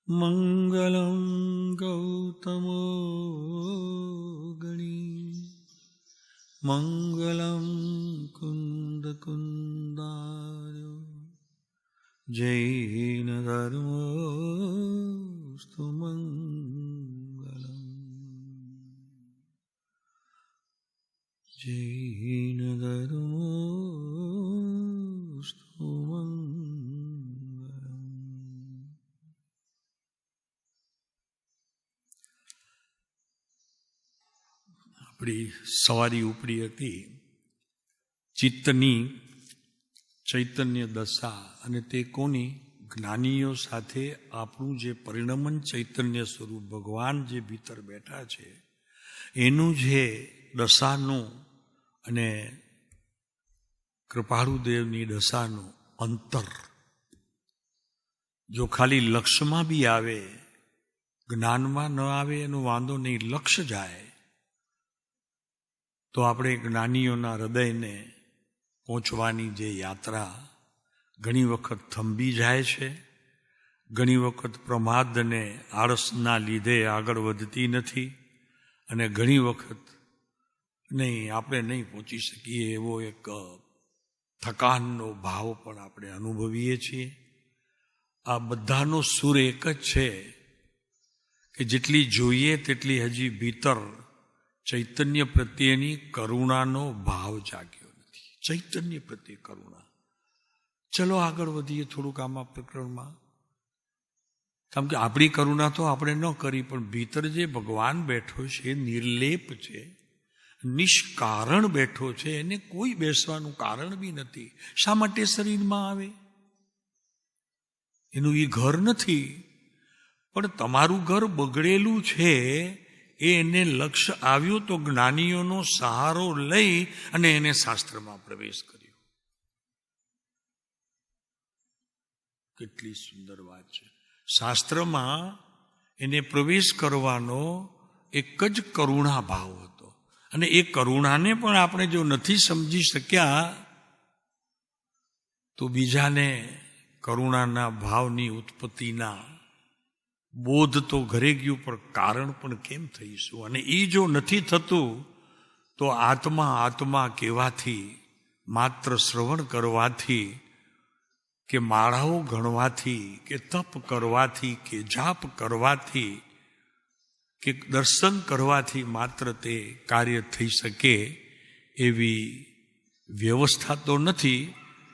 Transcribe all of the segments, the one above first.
મંગલં ગૌતમોગણી મંગલં કુંદકુંદાર્યો જૈન ધર્મોસ્તુ મંગલં જૈન ધર્મોસ્તુ મંગલં. આપણી સવારી ઉપડી હતી ચિત્તની ચૈતન્ય દશા, અને તે કોની? જ્ઞાનીઓ સાથે આપણું જે પરિણમન ચૈતન્ય સ્વરૂપ ભગવાન જે ભીતર બેઠા છે એનું જે દશાનું અને કૃપાળુદેવની દશાનું અંતર જો ખાલી લક્ષ્યમાં બી આવે, જ્ઞાનમાં ન આવે એનો વાંધો નહીં, લક્ષ્ય જાય તો આપણે જ્ઞાનીઓના હૃદયને પહોંચવાની જે યાત્રા ઘણી વખત થંભી જાય છે, ઘણી વખત પ્રમાદ અને આળસના લીધે આગળ વધતી નથી, અને ઘણી વખત નહીં, આપણે નહીં પહોંચી શકીએ એવો એક થકાનનો ભાવ પણ આપણે અનુભવીએ છીએ. આ બધાનો સૂર એક જ છે કે જેટલી જોઈએ તેટલી હજી ભીતર ચૈતન્ય પ્રત્યેની કરુણાનો ભાવ જાગ્યો નથી. ચૈતન્ય પ્રત્યે કરુણા. ચલો આગળ વધીએ થોડુંક આમાં પ્રકરણમાં, કારણ કે આપણી કરુણા તો આપણે ન કરી, પણ ભીતર જે ભગવાન બેઠો છે નિર્લેપ છે, નિષ્કારણ બેઠો છે, એને કોઈ બેસવાનું કારણ બી નથી. શા માટે શરીરમાં આવે? એનું એ ઘર નથી, પણ તમારું ઘર બગડેલું છે એ એને લક્ષ્ય આવ્યું તો જ્ઞાનીઓનો સહારો લઈ અને એને શાસ્ત્રમાં પ્રવેશ કર્યો. કેટલી સુંદર વાત છે. શાસ્ત્રમાં એને પ્રવેશ કરવાનો એક જ કરુણા ભાવ હતો, અને એ કરુણાને પણ આપણે જો નથી સમજી શક્યા તો બીજાને કરુણાના ભાવની ઉત્પત્તિના બોધ તો ઘરે ગયું, પણ કારણ પણ કેમ થઈશું? અને એ જો નથી થતું તો આત્મા આત્મા કહેવાથી, માત્ર શ્રવણ કરવાથી કે માળાઓ ગણવાથી કે તપ કરવાથી કે જાપ કરવાથી કે દર્શન કરવાથી માત્ર તે કાર્ય થઈ શકે એવી વ્યવસ્થા તો નથી.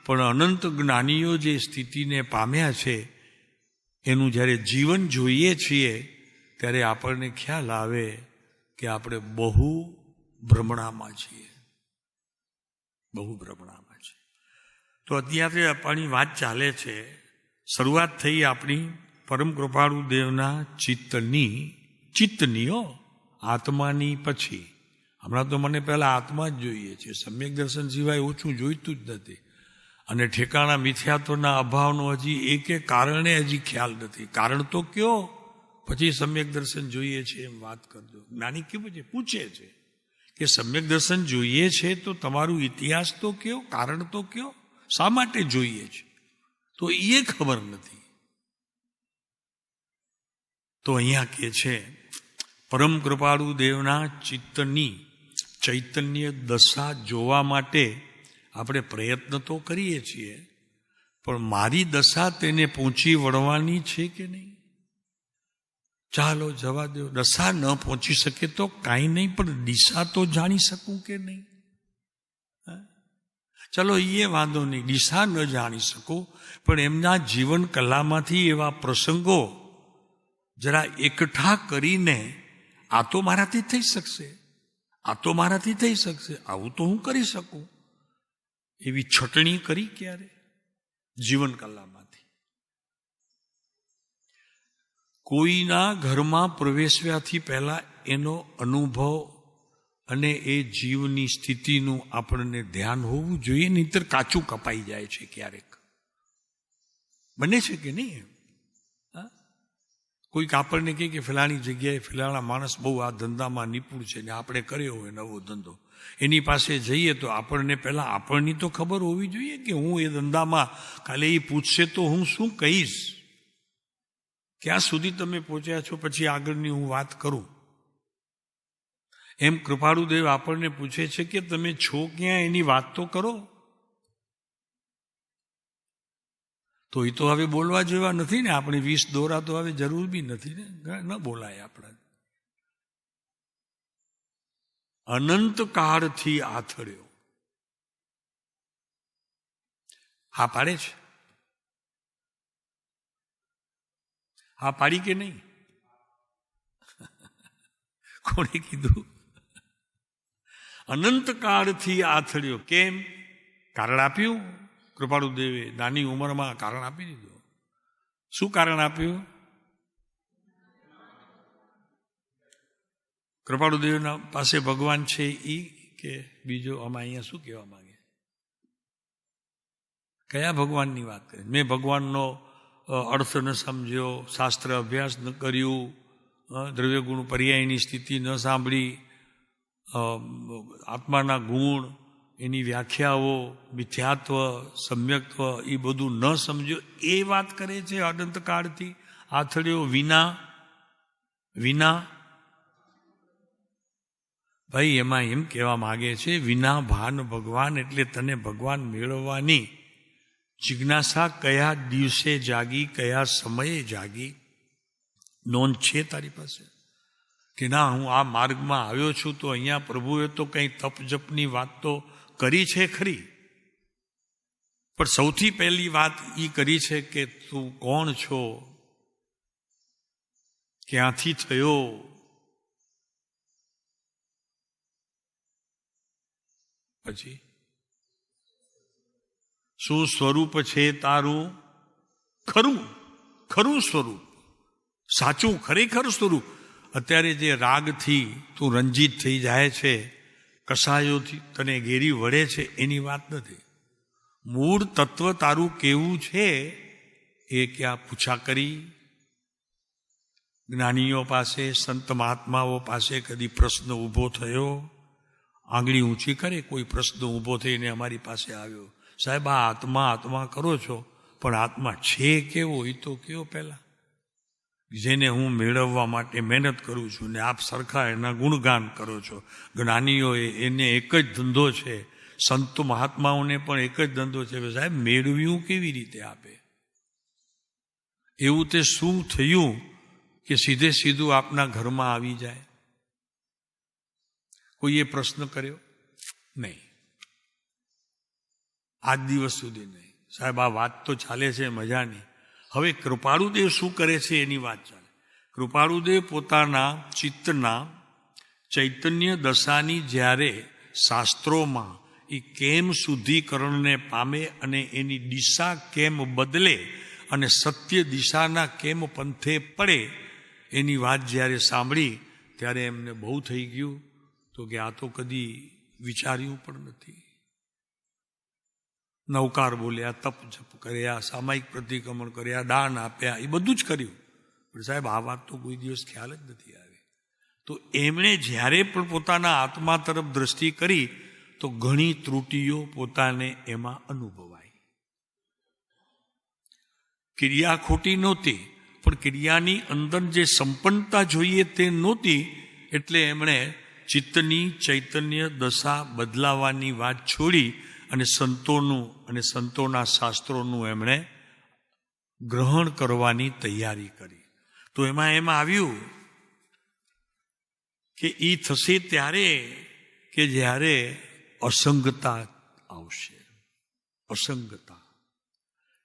પણ અનંત જ્ઞાનીઓ જે સ્થિતિને પામ્યા છે એનું જ્યારે જીવન જોઈએ છીએ ત્યારે આપણને ખ્યાલ આવે કે આપણે બહુ ભ્રમણામાં છીએ, બહુ ભ્રમણામાં છીએ. તો અત્યારે આપણી વાત ચાલે છે, શરૂઆત થઈ આપણી પરમ કૃપાળુ દેવના ચિત્તની આત્માની પછી. હમણાં તો મને પહેલા આત્મા જ જોઈએ છે, સમ્યક દર્શન સિવાય ઓછું જોઈતું જ નથી, અને ઠેકાણા મિથ્યાત્વના અભાવનો હજી એક કારણે હજી ખ્યાલ નથી. કારણ તો કયો, પછી સમ્યક દર્શન જોઈએ છે એમ વાત કરજો. જ્ઞાની કેવું છે? પૂછે છે કે સમ્યક દર્શન જોઈએ છે તો તમારું ઇતિહાસ તો કયો, કારણ તો કયો, શા માટે જોઈએ છે? તો એ ખબર નથી. તો અહીંયા કે છે પરમ કૃપાળુ દેવના ચિત્તની ચૈતન્ય દશા જોવા માટે આપણે પ્રયત્ન તો કરીએ છીએ, પણ મારી દશા તેને પહોંચી વળવાની છે કે નહીં? ચાલો જવા દો, દશા ન પહોંચી શકે તો કાંઈ નહીં, પણ દિશા તો જાણી શકું કે નહીં? ચલો એ વાંધો નહીં, દિશા ન જાણી શકું, પણ એમના જીવન કલામાંથી એવા પ્રસંગો જરા એકઠા કરીને આ તો મારાથી થઈ શકશે, આ તો મારાથી થઈ શકશે, આવું તો હું કરી શકું, એવી છટણી કરી ક્યારે? જીવન કલામાંથી. કોઈના ઘરમાં પ્રવેશ્યાથી પહેલા એનો અનુભવ અને એ જીવની સ્થિતિનું આપણને ધ્યાન હોવું જોઈએ, નહીંતર કાચું કપાઈ જાય છે ક્યારેક. બને છે કે નહીં? કોઈક આપણને કહે કે ફલાણી જગ્યાએ ફલાણા માણસ બહુ આ ધંધામાં નિપુણ છે ને આપણે કર્યો હોય નવો ધંધો, એની પાસે જઈએ તો આપણને પહેલાં આપણની તો ખબર હોવી જોઈએ કે હું એ ધંધામાં, કાલે એ પૂછશે તો હું શું કહીશ ક્યાં સુધી તમે પહોંચ્યા છો, પછી આગળની હું વાત કરું. એમ કૃપાળુદેવ આપણને પૂછે છે કે તમે છો ક્યાં, એની વાત તો કરો. તો એ તો હવે બોલવા જેવા નથી ને. આપણે 20 દોરા તો હવે જરૂર બી નથી ને, ન બોલાય આપણા. અનંત કાળથી આથડ્યો. હા પાડે છે? હા પાડી કે નહીં? કોણે કીધું? અનંત કાળથી આથડ્યો. કેમ? કારણ આપ્યું કૃપાળુદેવે. નાની ઉંમરમાં કારણ આપી દીધું. શું કારણ આપ્યું? કૃપાળુદેવના પાસે ભગવાન છે ઈ કે બીજો? આમાં અહીંયા શું કહેવા માંગે? કયા ભગવાનની વાત કરે? મેં ભગવાનનો અર્થ ન સમજ્યો, શાસ્ત્ર અભ્યાસ ન કર્યું, દ્રવ્યગુણ પર્યાયની સ્થિતિ ન સાંભળી, આત્માના ગુણ, એની વ્યાખ્યાઓ, મિથ્યાત્વ, સમ્યક્ત્વ, એ બધું ન સમજ્યો, એ વાત કરે છે. અનંતકાળથી આથડ્યો વિના ભાઈ એમાં એમ કહેવા માગે છે, વિના ભાન ભગવાન, એટલે તને ભગવાન મેળવવાની જિજ્ઞાસા કયા દિવસે જાગી, કયા સમયે જાગી? નોંધ છે તારી પાસે કે ના, હું આ માર્ગમાં આવ્યો છું તો અહીંયા પ્રભુએ તો કંઈ તપ જપની વાત તો કરી છે ખરી, પણ સૌથી પહેલી વાત એ કરી છે કે તું કોણ છો, ક્યાંથી થયો, પછી શું સ્વરૂપ છે તારું? ખરું સ્વરૂપ, સાચું ખરેખર સ્વરૂપ. અત્યારે જે રાગથી તું રંજીત થઈ જાય છે, કસાયોથી તને ઘેરી વળે છે, એની વાત નથી. મૂળ તત્વ તારું કેવું છે એ ક્યાં પૂછા કરી? જ્ઞાનીઓ પાસે, સંત મહાત્માઓ પાસે કદી પ્રશ્ન ઊભો થયો? આંગળી ઊંચી કરે કોઈ પ્રશ્ન ઊભો થઈને અમારી પાસે આવ્યો, સાહેબ આ આત્મા કરો છો, પણ આત્મા છે કેવો એ તો કયો પહેલા. જેને હું મેળવવા માટે મહેનત કરું છું ને આપ સરખા એના ગુણગાન કરો છો. જ્ઞાનીઓએ એને એક જ ધંધો છે, સંતો મહાત્માઓને પણ એક જ ધંધો છે, સાહેબ મેળવ્યું કેવી રીતે આપે? એવું તે શું થયું કે સીધું આપના ઘરમાં આવી જાય? કોઈએ પ્રશ્ન કર્યો નહીં, આજ દિવસ સુધી નહીં. સાહેબ આ વાત તો ચાલે છે મજાની. હવે કૃપાળુદેવ શું કરે છે એની વાત ચાલે. કૃપાળુદેવ પોતાના ચિત્તના ચૈતન્ય દશાની જ્યારે શાસ્ત્રોમાં એ કેમ શુદ્ધિકરણને પામે અને એની દિશા કેમ બદલે અને સત્ય દિશાના કેમ પંથે પડે, એની વાત જ્યારે સાંભળી ત્યારે એમને બહુ થઈ ગયું. તો કે આ તો કદી વિચાર્યું પણ નથી. નવકાર બોલ્યા, તપ જપ કર્યા, સામાયિક પ્રતિક્રમણ કર્યા, દાન આપ્યા, એ બધું જ કર્યું, પણ સાહેબ આ વાત તો કોઈ દિવસ ખ્યાલ જ નથી આવી. તો એમણે જ્યારે પણ પોતાના આત્મા તરફ દ્રષ્ટિ કરી તો ઘણી ત્રુટિઓ પોતાને એમાં અનુભવાઈ. ક્રિયા ખોટી નહોતી, પણ ક્રિયાની અંદર જે સંપન્નતા જોઈએ તે નહોતી, એટલે એમણે ચિત્તની ચૈતન્ય દશા બદલાવાની વાત છોડી અને સંતોનું અને સંતોના શાસ્ત્રોનું એમણે ગ્રહણ કરવાની તૈયારી કરી. તો એમ આવ્યું કે એ થશે ત્યારે કે જ્યારે અસંગતા આવશે. અસંગતા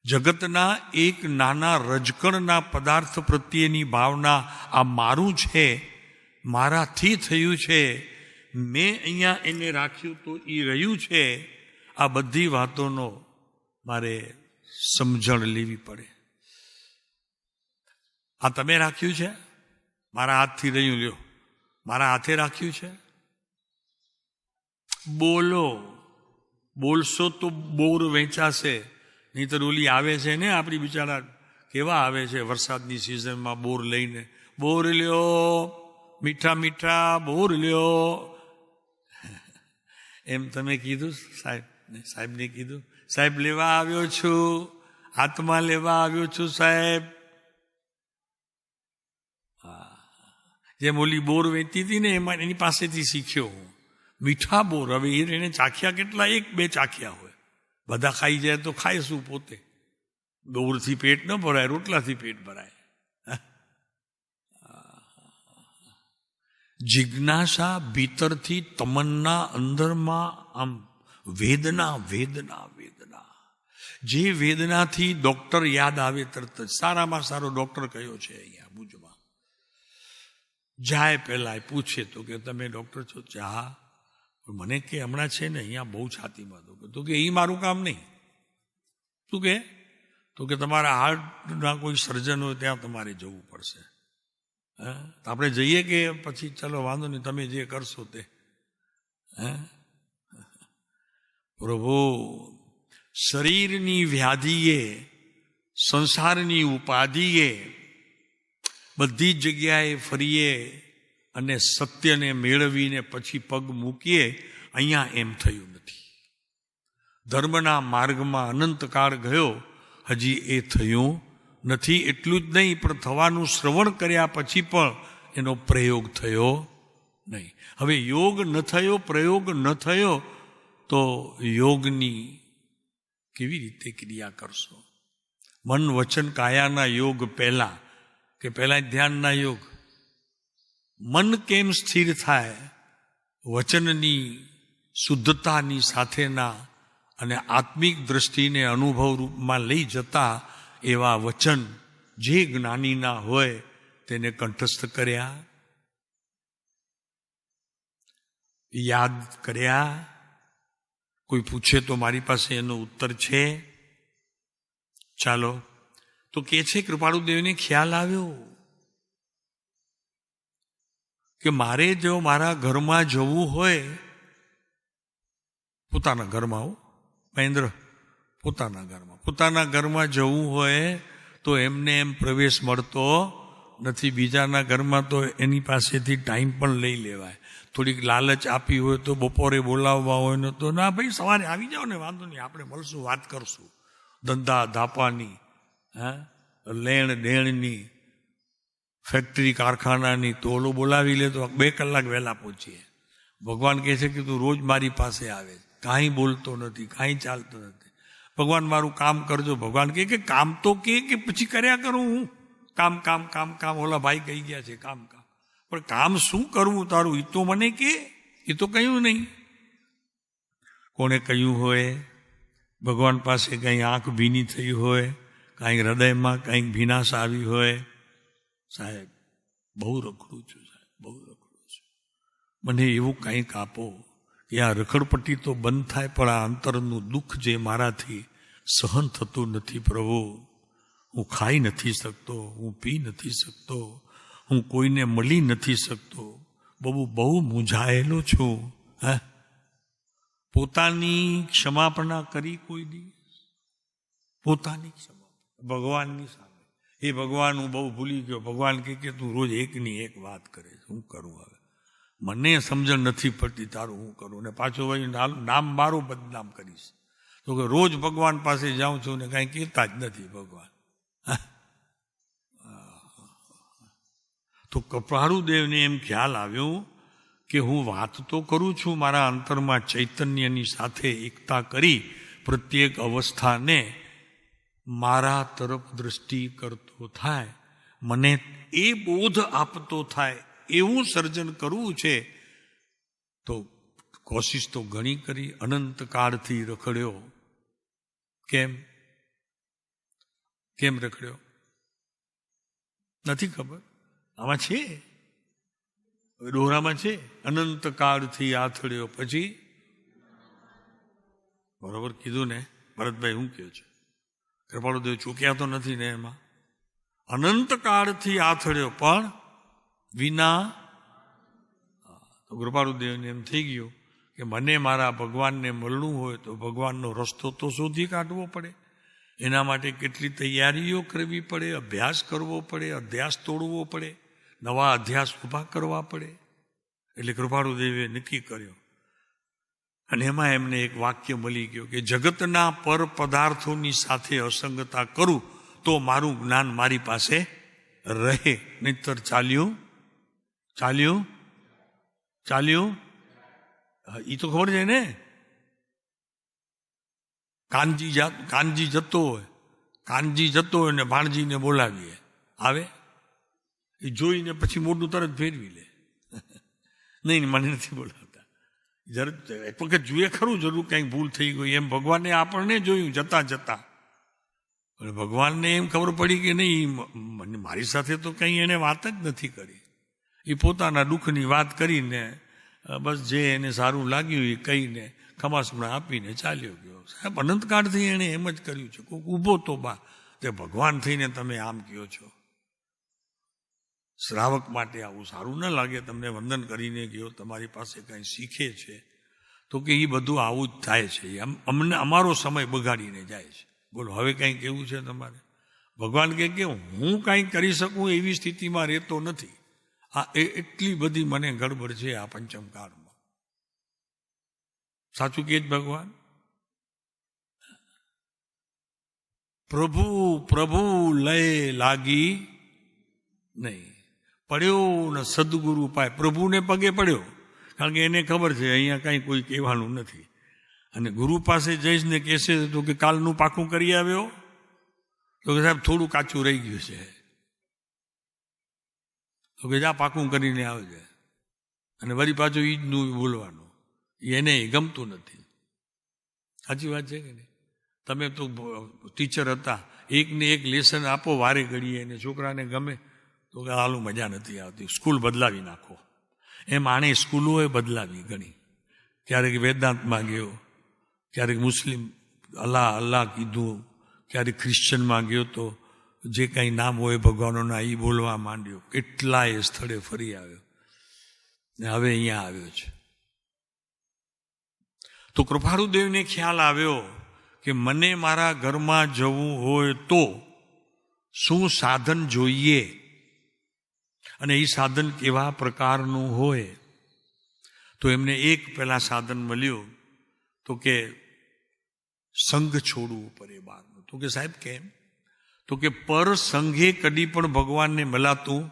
જગતના એક નાના રજકણના પદાર્થ પ્રત્યેની ભાવના, આ મારું છે, મારાથી થયું છે, મેં અહીંયા એને રાખ્યું તો એ રહ્યું છે, આ બધી વાતોનો મારે સમજણ લેવી પડે. આ તમે રાખ્યું છે, મારા હાથથી રહ્યું, લ્યો મારા હાથે રાખ્યું છે. બોલશો તો બોર વેચાશે, નહીંતર ઓલી આવે છે ને આપણી બિચારા કેવા આવે છે વરસાદની સિઝનમાં બોર લઈને, બોર લ્યો મીઠા મીઠા બોર લ્યો. એમ તમે કીધું સાહેબને કીધું, સાહેબ લેવા આવ્યો છું, આત્મા લેવા આવ્યો છું સાહેબ. જેમ ઓલી બોર વેચતી હતી ને એમાં એની પાસેથી શીખ્યો હું. મીઠા બોર, હવે એને ચાખ્યા કેટલા, 1-2 ચાખ્યા હોય. બધા ખાઈ જાય તો ખાય શું પોતે? બોરથી પેટ ન ભરાય, રોટલાથી પેટ ભરાય. જિજ્ઞાસા ભીતરથી, તમન્ના અંદરમાં આમ વેદના વેદના વેદના, જે વેદનાથી ડોક્ટર યાદ આવે તરત જ. સારામાં સારો ડોક્ટર કયો છે અહીંયા ભુજમાં? જાય પહેલા પૂછે તો કે તમે ડોક્ટર છો? હા. મને કે હમણાં છે ને અહીંયા બહુ છાતીમાં તો કે એ મારું કામ નહીં. શું કે? તો કે તમારા હાર્ટના કોઈ સર્જન હોય ત્યાં તમારે જવું પડશે. આપણે જઈએ કે પછી ચલો વાંધો નહીં, તમે જે કરશો તે. પ્રભુ, શરીરની વ્યાધિએ, સંસારની ઉપાધિએ બધી જગ્યાએ ફરીએ અને સત્યને મેળવીને પછી પગ મૂકીએ. અહીંયા એમ થયું નથી. ધર્મના માર્ગમાં અનંતકાળ ગયો, હજી એ થયું નથી. એટલું જ નહીં, પણ થવાનું શ્રવણ કર્યા પછી પણ એનો પ્રયોગ થયો નહીં. હવે યોગ ન થયો, પ્રયોગ ન થયો તો યોગની કેવી રીતે ક્રિયા કરશો? મન વચન કાયાના યોગ પહેલા કે પહેલા ધ્યાનના યોગ? મન કેમ સ્થિર થાય? વચનની શુદ્ધતાની સાથેના અને આત્મિક દ્રષ્ટિને અનુભવ રૂપમાં લઈ જતા એવા વચન જે જ્ઞાનીના હોય તેને કંઠસ્થ કર્યા, યાદ કર્યા. કોઈ પૂછે તો મારી પાસે એનો ઉત્તર છે. ચાલો, તો કે છે કૃપાળુદેવને ખ્યાલ આવ્યો કે મારે જો મારા ઘરમાં જવું હોય, પોતાના ઘરમાં, મહેન્દ્ર, પોતાના ઘરમાં જવું હોય તો એમને એમ પ્રવેશ મળતો નથી. બીજાના ઘરમાં તો એની પાસેથી ટાઈમ પણ લઈ લેવાય. થોડીક લાલચ આપી હોય તો બપોરે બોલાવવા હોય ને તો ના ભાઈ સવારે આવી જાઓ ને, વાંધો નહીં, આપણે મળશું, વાત કરશું. ધંધા ધાપાની, લેણ દેણની, ફેક્ટરી કારખાનાની તો ઓલો બોલાવી લે તો 2 કલાક વહેલા પહોંચીએ. ભગવાન કહે છે કે તું રોજ મારી પાસે આવે, કાંઈ બોલતો નથી, કાંઈ ચાલતો નથી. ભગવાન મારું કામ કરજો. ભગવાન કહે કે કામ તો કે પછી કર્યા કરું હું? કામ કામ કામ કામ, ઓલા ભાઈ કહી ગયા છે કામ કામ, પણ કામ શું કરવું તારું એ તો મને કે. એ તો કહ્યું નહીં. કોને કહ્યું હોય? ભગવાન પાસે કંઈ આંખ ભીની થઈ હોય, કાંઈક હૃદયમાં કંઈક ભીનાશ આવી હોય. સાહેબ બહુ રખડું છું, સાહેબ બહુ રખડું છું, મને એવું કંઈક આપો કે આ રખડપટ્ટી તો બંધ થાય, પણ આ અંતરનું દુઃખ જે મારાથી સહન થતું નથી પ્રભુ. હું ખાઈ નથી શકતો, હું પી નથી શકતો, હું કોઈને મળી નથી શકતો, બહુ મૂંઝાયેલો છું. પોતાની ક્ષમાપણા કરી કોઈ દિવસ? પોતાની ક્ષમા ભગવાનની સામે, એ ભગવાન હું બહુ ભૂલી ગયો. ભગવાન કે તું રોજ એકની એક વાત કરે, શું કરું હવે? મને સમજણ નથી પડતી, તારું હું કરું? ને પાછો ભાઈ નામ મારું બદનામ કરીશ તો કે રોજ ભગવાન પાસે જાઉં છું ને કાંઈ કહેતા જ નથી ભગવાન. તો કૃપાળુદેવને એમ ખ્યાલ આવ્યો કે હું વાત તો કરું છું, મારા અંતરમાં ચૈતન્યની સાથે એકતા કરી પ્રત્યેક અવસ્થાને મારા તરફ દ્રષ્ટિ કરતો થાય, મને એ બોધ આપતો થાય એવું સર્જન કરવું છે. તો કોશિશ તો ઘણી કરી, અનંત કાળથી રખડ્યો. કેમ રખડ્યો નથી ખબર. આમાં છે, દોહરામાં છે, અનંત કાળથી આથડ્યો પછી. બરોબર કીધું ને ભરતભાઈ? હું કહ્યું છે કૃપાળુદેવ ચૂક્યા તો નથી ને એમાં. અનંત કાળથી આથડ્યો પણ વિના. તો કૃપાળુદેવને એમ થઈ ગયું કે મને મારા ભગવાનને મળવું હોય તો ભગવાનનો રસ્તો તો શોધી કાઢવો પડે. એના માટે કેટલી તૈયારીઓ કરવી પડે, અભ્યાસ કરવો પડે, અધ્યાસ તોડવો પડે, નવા અધ્યાસ ઊભા કરવા પડે. એટલે કૃપાળુદેવે નક્કી કર્યો. અને એમાં એમને એક વાક્ય મળી ગયું કે જગતના પર પદાર્થોની સાથે અસંગતા કરું તો મારું જ્ઞાન મારી પાસે રહે, નહીતર ચાલ્યું ચાલ્યું, એ તો ખબર છે ને. કાનજી જતો હોય ને ભાણજીને બોલાવીએ, આવે? એ જોઈને પછી મોઢું તરત ફેરવી લે. નહીં, મને નથી બોલાવતા. એક વખત જોઈએ ખરું, જરૂર કંઈક ભૂલ થઈ ગઈ એમ. ભગવાને આપણને જોયું જતા જતા, પણ ભગવાનને એમ ખબર પડી કે નહીં, મારી સાથે તો કંઈ એને વાત જ નથી કરી. એ પોતાના દુઃખની વાત કરીને બસ જે એને સારું લાગ્યું એ કહીને ખમાસમણા આપીને ચાલ્યો ગયો. સાહેબ, અનંતકાળથી એણે એમ જ કર્યું છે. કોઈક ઊભો તો બા, તે ભગવાન થઈને તમે આમ કહો છો. શ્રાવક માટે આવું સારું ન લાગે. તમને વંદન કરીને ગયો, તમારી પાસે કંઈ શીખે છે, તો કે એ બધું આવું જ થાય છે. અમને અમારો સમય બગાડીને જાય છે. બોલો, હવે કંઈ કેવું છે તમારે? ભગવાન કહે કે હું કાંઈ કરી શકું એવી સ્થિતિમાં રહેતો નથી. આ એટલી બધી મને ગડબડ છે આ પંચમકાળમાં. સાચું કે જ ભગવાન. પ્રભુ પ્રભુ લય લાગી નહીં, પડ્યો ને સદગુરુ પાય. પ્રભુને પગે પડ્યો, કારણ કે એને ખબર છે અહીંયા કાંઈ કોઈ કહેવાનું નથી. અને ગુરુ પાસે જઈશ ને કહેશે તો કે કાલનું પાકું કરી આવ્યો, તો કે સાહેબ થોડું કાચું રહી ગયું છે, તો કે જા પાકું કરીને આવજે. અને વળી પાછું ઈ જ નું બોલવાનું, એને ગમતું નથી. સાચી વાત છે કે નહીં? તમે તો ટીચર હતા, એકને એક લેસન આપો વારે ઘડીએ, એને છોકરાને ગમે તો કે હાલું મજા નથી આવતી, સ્કૂલ બદલાવી નાખો. એમ આણે સ્કૂલોએ બદલાવી ઘણી. ક્યારેક વેદાંતમાં ગયો, ક્યારેક મુસ્લિમ અલ્લાહ અલ્લાહ કીધું, ક્યારેક ક્રિશ્ચનમાં ગયો તો જે કંઈ નામ હોય ભગવાનોના એ બોલવા માંડ્યો. કેટલાય સ્થળે ફરી આવ્યો ને હવે અહીંયા આવ્યો છે. તો કૃપાળુદેવને ખ્યાલ આવ્યો કે મને મારા ઘરમાં જવું હોય તો શું સાધન જોઈએ, અને એ સાધન કેવા પ્રકારનું હોય. તો એમને એક પેલા સાધન મળ્યું, તો કે સંઘ છોડવું પડે બહારનું. તો કે સાહેબ કેમ? તો કે પર સંઘે કદી પણ ભગવાનને મળાતું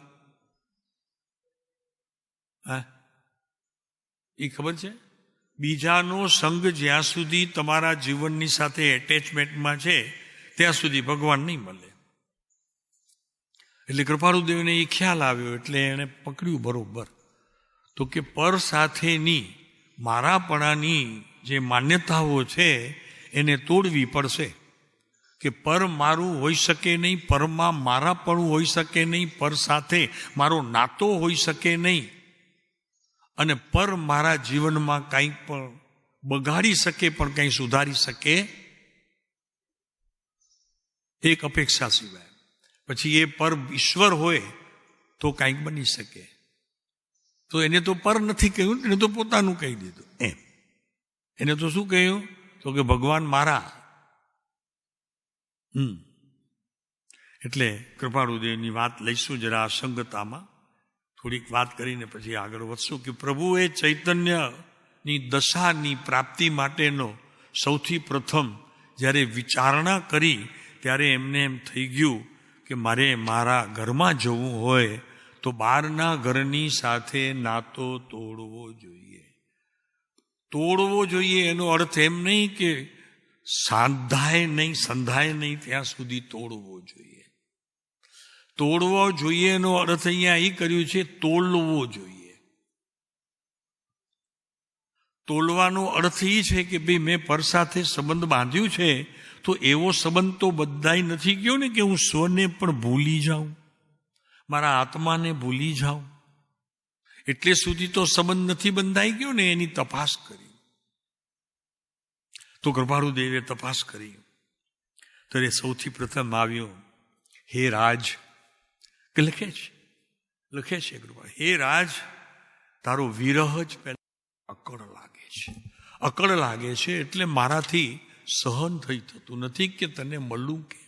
એ ખબર છે? બીજાનો સંઘ જ્યાં સુધી તમારા જીવનની સાથે એટેચમેન્ટમાં છે ત્યાં સુધી ભગવાન નહીં મળે. એટલે કૃપાળુદેવને એ ખ્યાલ આવ્યો, એટલે એણે પકડ્યું બરોબર. તો કે પર સાથેની મારાપણાની જે માન્યતાઓ છે એને તોડવી પડશે. કે પર મારું હોઈ શકે નહીં, પરમાં મારાપણું હોઈ શકે નહીં, પર સાથે મારો નાતો હોઈ શકે નહીં, અને પર મારા જીવનમાં કંઈક પણ બગાડી શકે પણ કંઈ સુધારી શકે એક અપેક્ષા સિવાય. પછી એ પર ઈશ્વર હોય તો કંઈક બની શકે. તો એને તો પર નથી કહ્યું, એને તો પોતાનું કહી દીધું. એમ એને તો શું કહ્યું? તો કે ભગવાન મારા. એટલે કૃપાળુદેવની વાત લઈશું જરા અસંગતામાં, થોડીક વાત કરીને પછી આગળ વધશું. કે પ્રભુએ ચૈતન્યની દશાની પ્રાપ્તિ માટેનો સૌથી પ્રથમ જ્યારે વિચારણા કરી ત્યારે એમને એમ થઈ ગયું કે મારે મારા ઘરમાં જવું હોય તો બહારના ઘરની સાથે નાતો તોડવો જોઈએ. તોડવો જોઈએ એનો અર્થ એમ નહીં કે સંધાય નહીં ત્યાં સુધી તોડવો જોઈએ. તોડવો જોઈએ એનો અર્થ અહીંયા એ કર્યું છે તોલવો જોઈએ. તોલવાનો અર્થ એ છે કે ભાઈ મેં પર સાથે સંબંધ બાંધ્યું છે તો એવો સંબંધ તો બધાય નથી ગયો ને કે હું સ્વને પણ ભૂલી જાઉં, મારા આત્માને ભૂલી જાઉં. એટલે સુધી તો સંબંધ નથી બંધાઈ ગયો ને. એની તપાસ કરી. તો કૃપાળુદેવે તપાસ કરી ત્યારે સૌથી પ્રથમ આવ્યો હે રાજ. કે લખે છે કૃપા, હે રાજ તારો વિરહ જ પહેલા અકળ લાગે છે. અકળ લાગે છે એટલે મારાથી સહન થઈ થતું નથી કે તને મળું કે.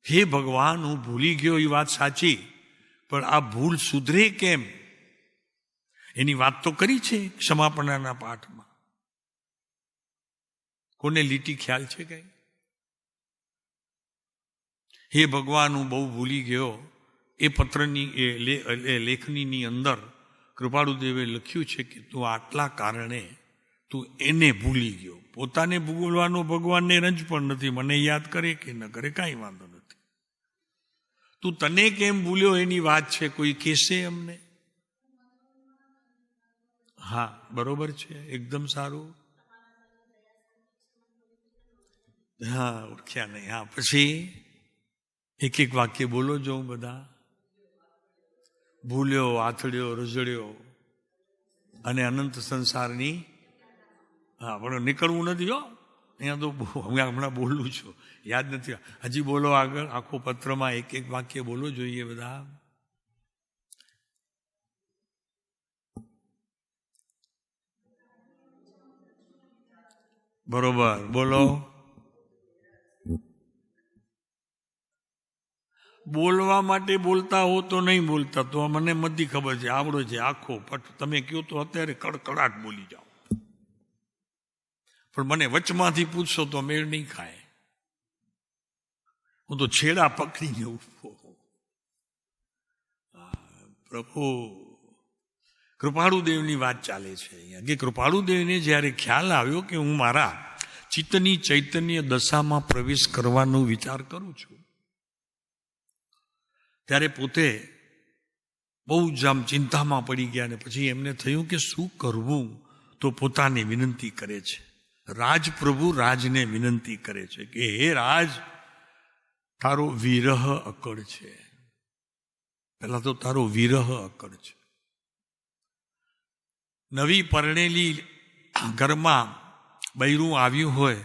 હે ભગવાન, હું ભૂલી ગયો એ વાત સાચી, પણ આ ભૂલ સુધરે કેમ એની વાત તો કરી છે ક્ષમાપણાના પાઠમાં. કોને લીટી ખ્યાલ છે કઈ? હે ભગવાન, હું બહુ ભૂલી ગયો, એ પત્રની એ લેખનીની અંદર કૃપાળુદેવે લખ્યું છે કે તું આટલા કારણે તું એને ભૂલી ગયો. પોતાને ભૂલવાનો ભગવાનને રંજ પણ નથી, મને યાદ કરે કે ન કરે કાંઈ વાંધો નથી. તું તને કેમ ભૂલ્યો એની વાત છે, કોઈ કહેશે અમને? હા, બરોબર છે, એકદમ સારું. હા, ઓળખ્યા નહીં. હા, પછી એક એક વાક્ય બોલો જો બધા. ભૂલ્યો, આથડ્યો, રજડ્યો અને અનંત સંસારની. હા, પણ નીકળવું નથી હો, અહીંયા તો હમણાં બોલું છું, યાદ નથી. હજી બોલો આગળ, આખો પત્રમાં એક એક વાક્ય બોલો જોઈએ બધા. બરોબર, બોલો. બોલવા માટે બોલતા હો તો નહીં બોલતા, તો મને બધી ખબર છે, આવડો છે આખો પટ. તમે કહો તો અત્યારે કડકડાટ બોલી જાઓ, પણ મને વચમાંથી પૂછશો તો મેળ નહીં ખાય. હું તો છેડા પકડીને ઉભો. પ્રભુ કૃપાળુદેવની વાત ચાલે છે અહીંયા કે કૃપાળુદેવને જ્યારે ખ્યાલ આવ્યો કે હું મારા ચિત્તની ચૈતન્ય દશામાં પ્રવેશ કરવાનો વિચાર કરું છું, ત્યારે પોતે બહુ જ આમ ચિંતામાં પડી ગયા. અને પછી એમને થયું કે શું કરવું, તો પોતાને વિનંતી કરે છે. રાજ પ્રભુ રાજને વિનંતી કરે છે કે હે રાજ, તારો વિરહ અકળ છે. પહેલા તો તારો વિરહ અકળ છે. નવી પરણેલી ઘરમાં બૈરું આવ્યું હોય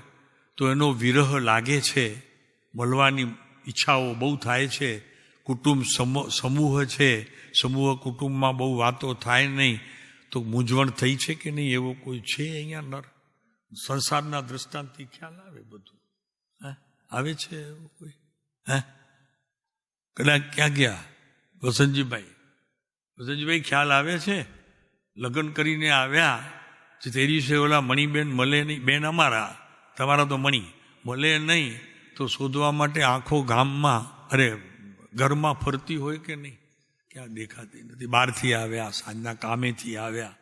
તો એનો વિરહ લાગે છે, મળવાની ઈચ્છાઓ બહુ થાય છે. કુટુંબ સમૂહ છે, સમૂહ કુટુંબમાં બહુ વાતો થાય નહીં તો મૂંઝવણ થઈ છે કે નહીં, એવો કોઈ છે અહીંયા નર? સંસારના દ્રષ્ટાંતથી ખ્યાલ આવે બધું. આવે છે એવું કોઈ? કદાચ ક્યાં ગયા વસંતજીભાઈ ખ્યાલ આવે છે? લગ્ન કરીને આવ્યા તે દિવસે ઓલા મણીબેન મળે નહીં, બેન અમારા, તમારા તો મણી મળે નહીં, તો શોધવા માટે આખો ગામમાં ઘરમાં ફરતી હોય કે નહીં, ક્યાં દેખાતી નથી. બહારથી આવ્યા, સાંજના કામેથી આવ્યા,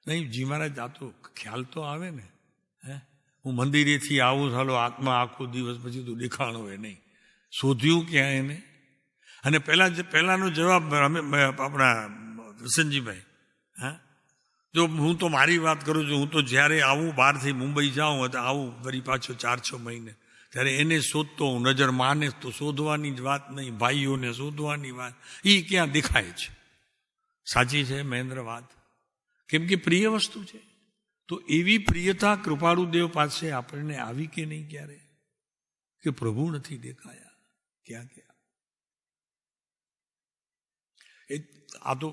નહીં જી મહારાજ, આ તો ખ્યાલ તો આવે ને. હું મંદિરેથી આવું, ચાલો આત્મા આખો દિવસ, પછી તો દેખાણો હોય નહીં. શોધ્યું ક્યાં એને? અને પહેલાનો જવાબ આપણા વસંતજીભાઈ, જો હું તો મારી વાત કરું છું, હું તો જ્યારે આવું બહારથી મુંબઈ જાઉં તો આવું ફરી પાછો 4-6 મહિને, ત્યારે એને શોધતો હું. નજર માને તો શોધવાની જ વાત નહીં, ભાઈઓને શોધવાની વાત, એ ક્યાં દેખાય છે? સાચી છે મહેન્દ્ર વાત? કેમ કે પ્રિય વસ્તુ છે. તો એવી પ્રિયતા કૃપાળુદેવ પાસે આપણને આવી કે નહીં ક્યારે, કે પ્રભુ નથી દેખાયા ક્યાં ક્યાં? આ તો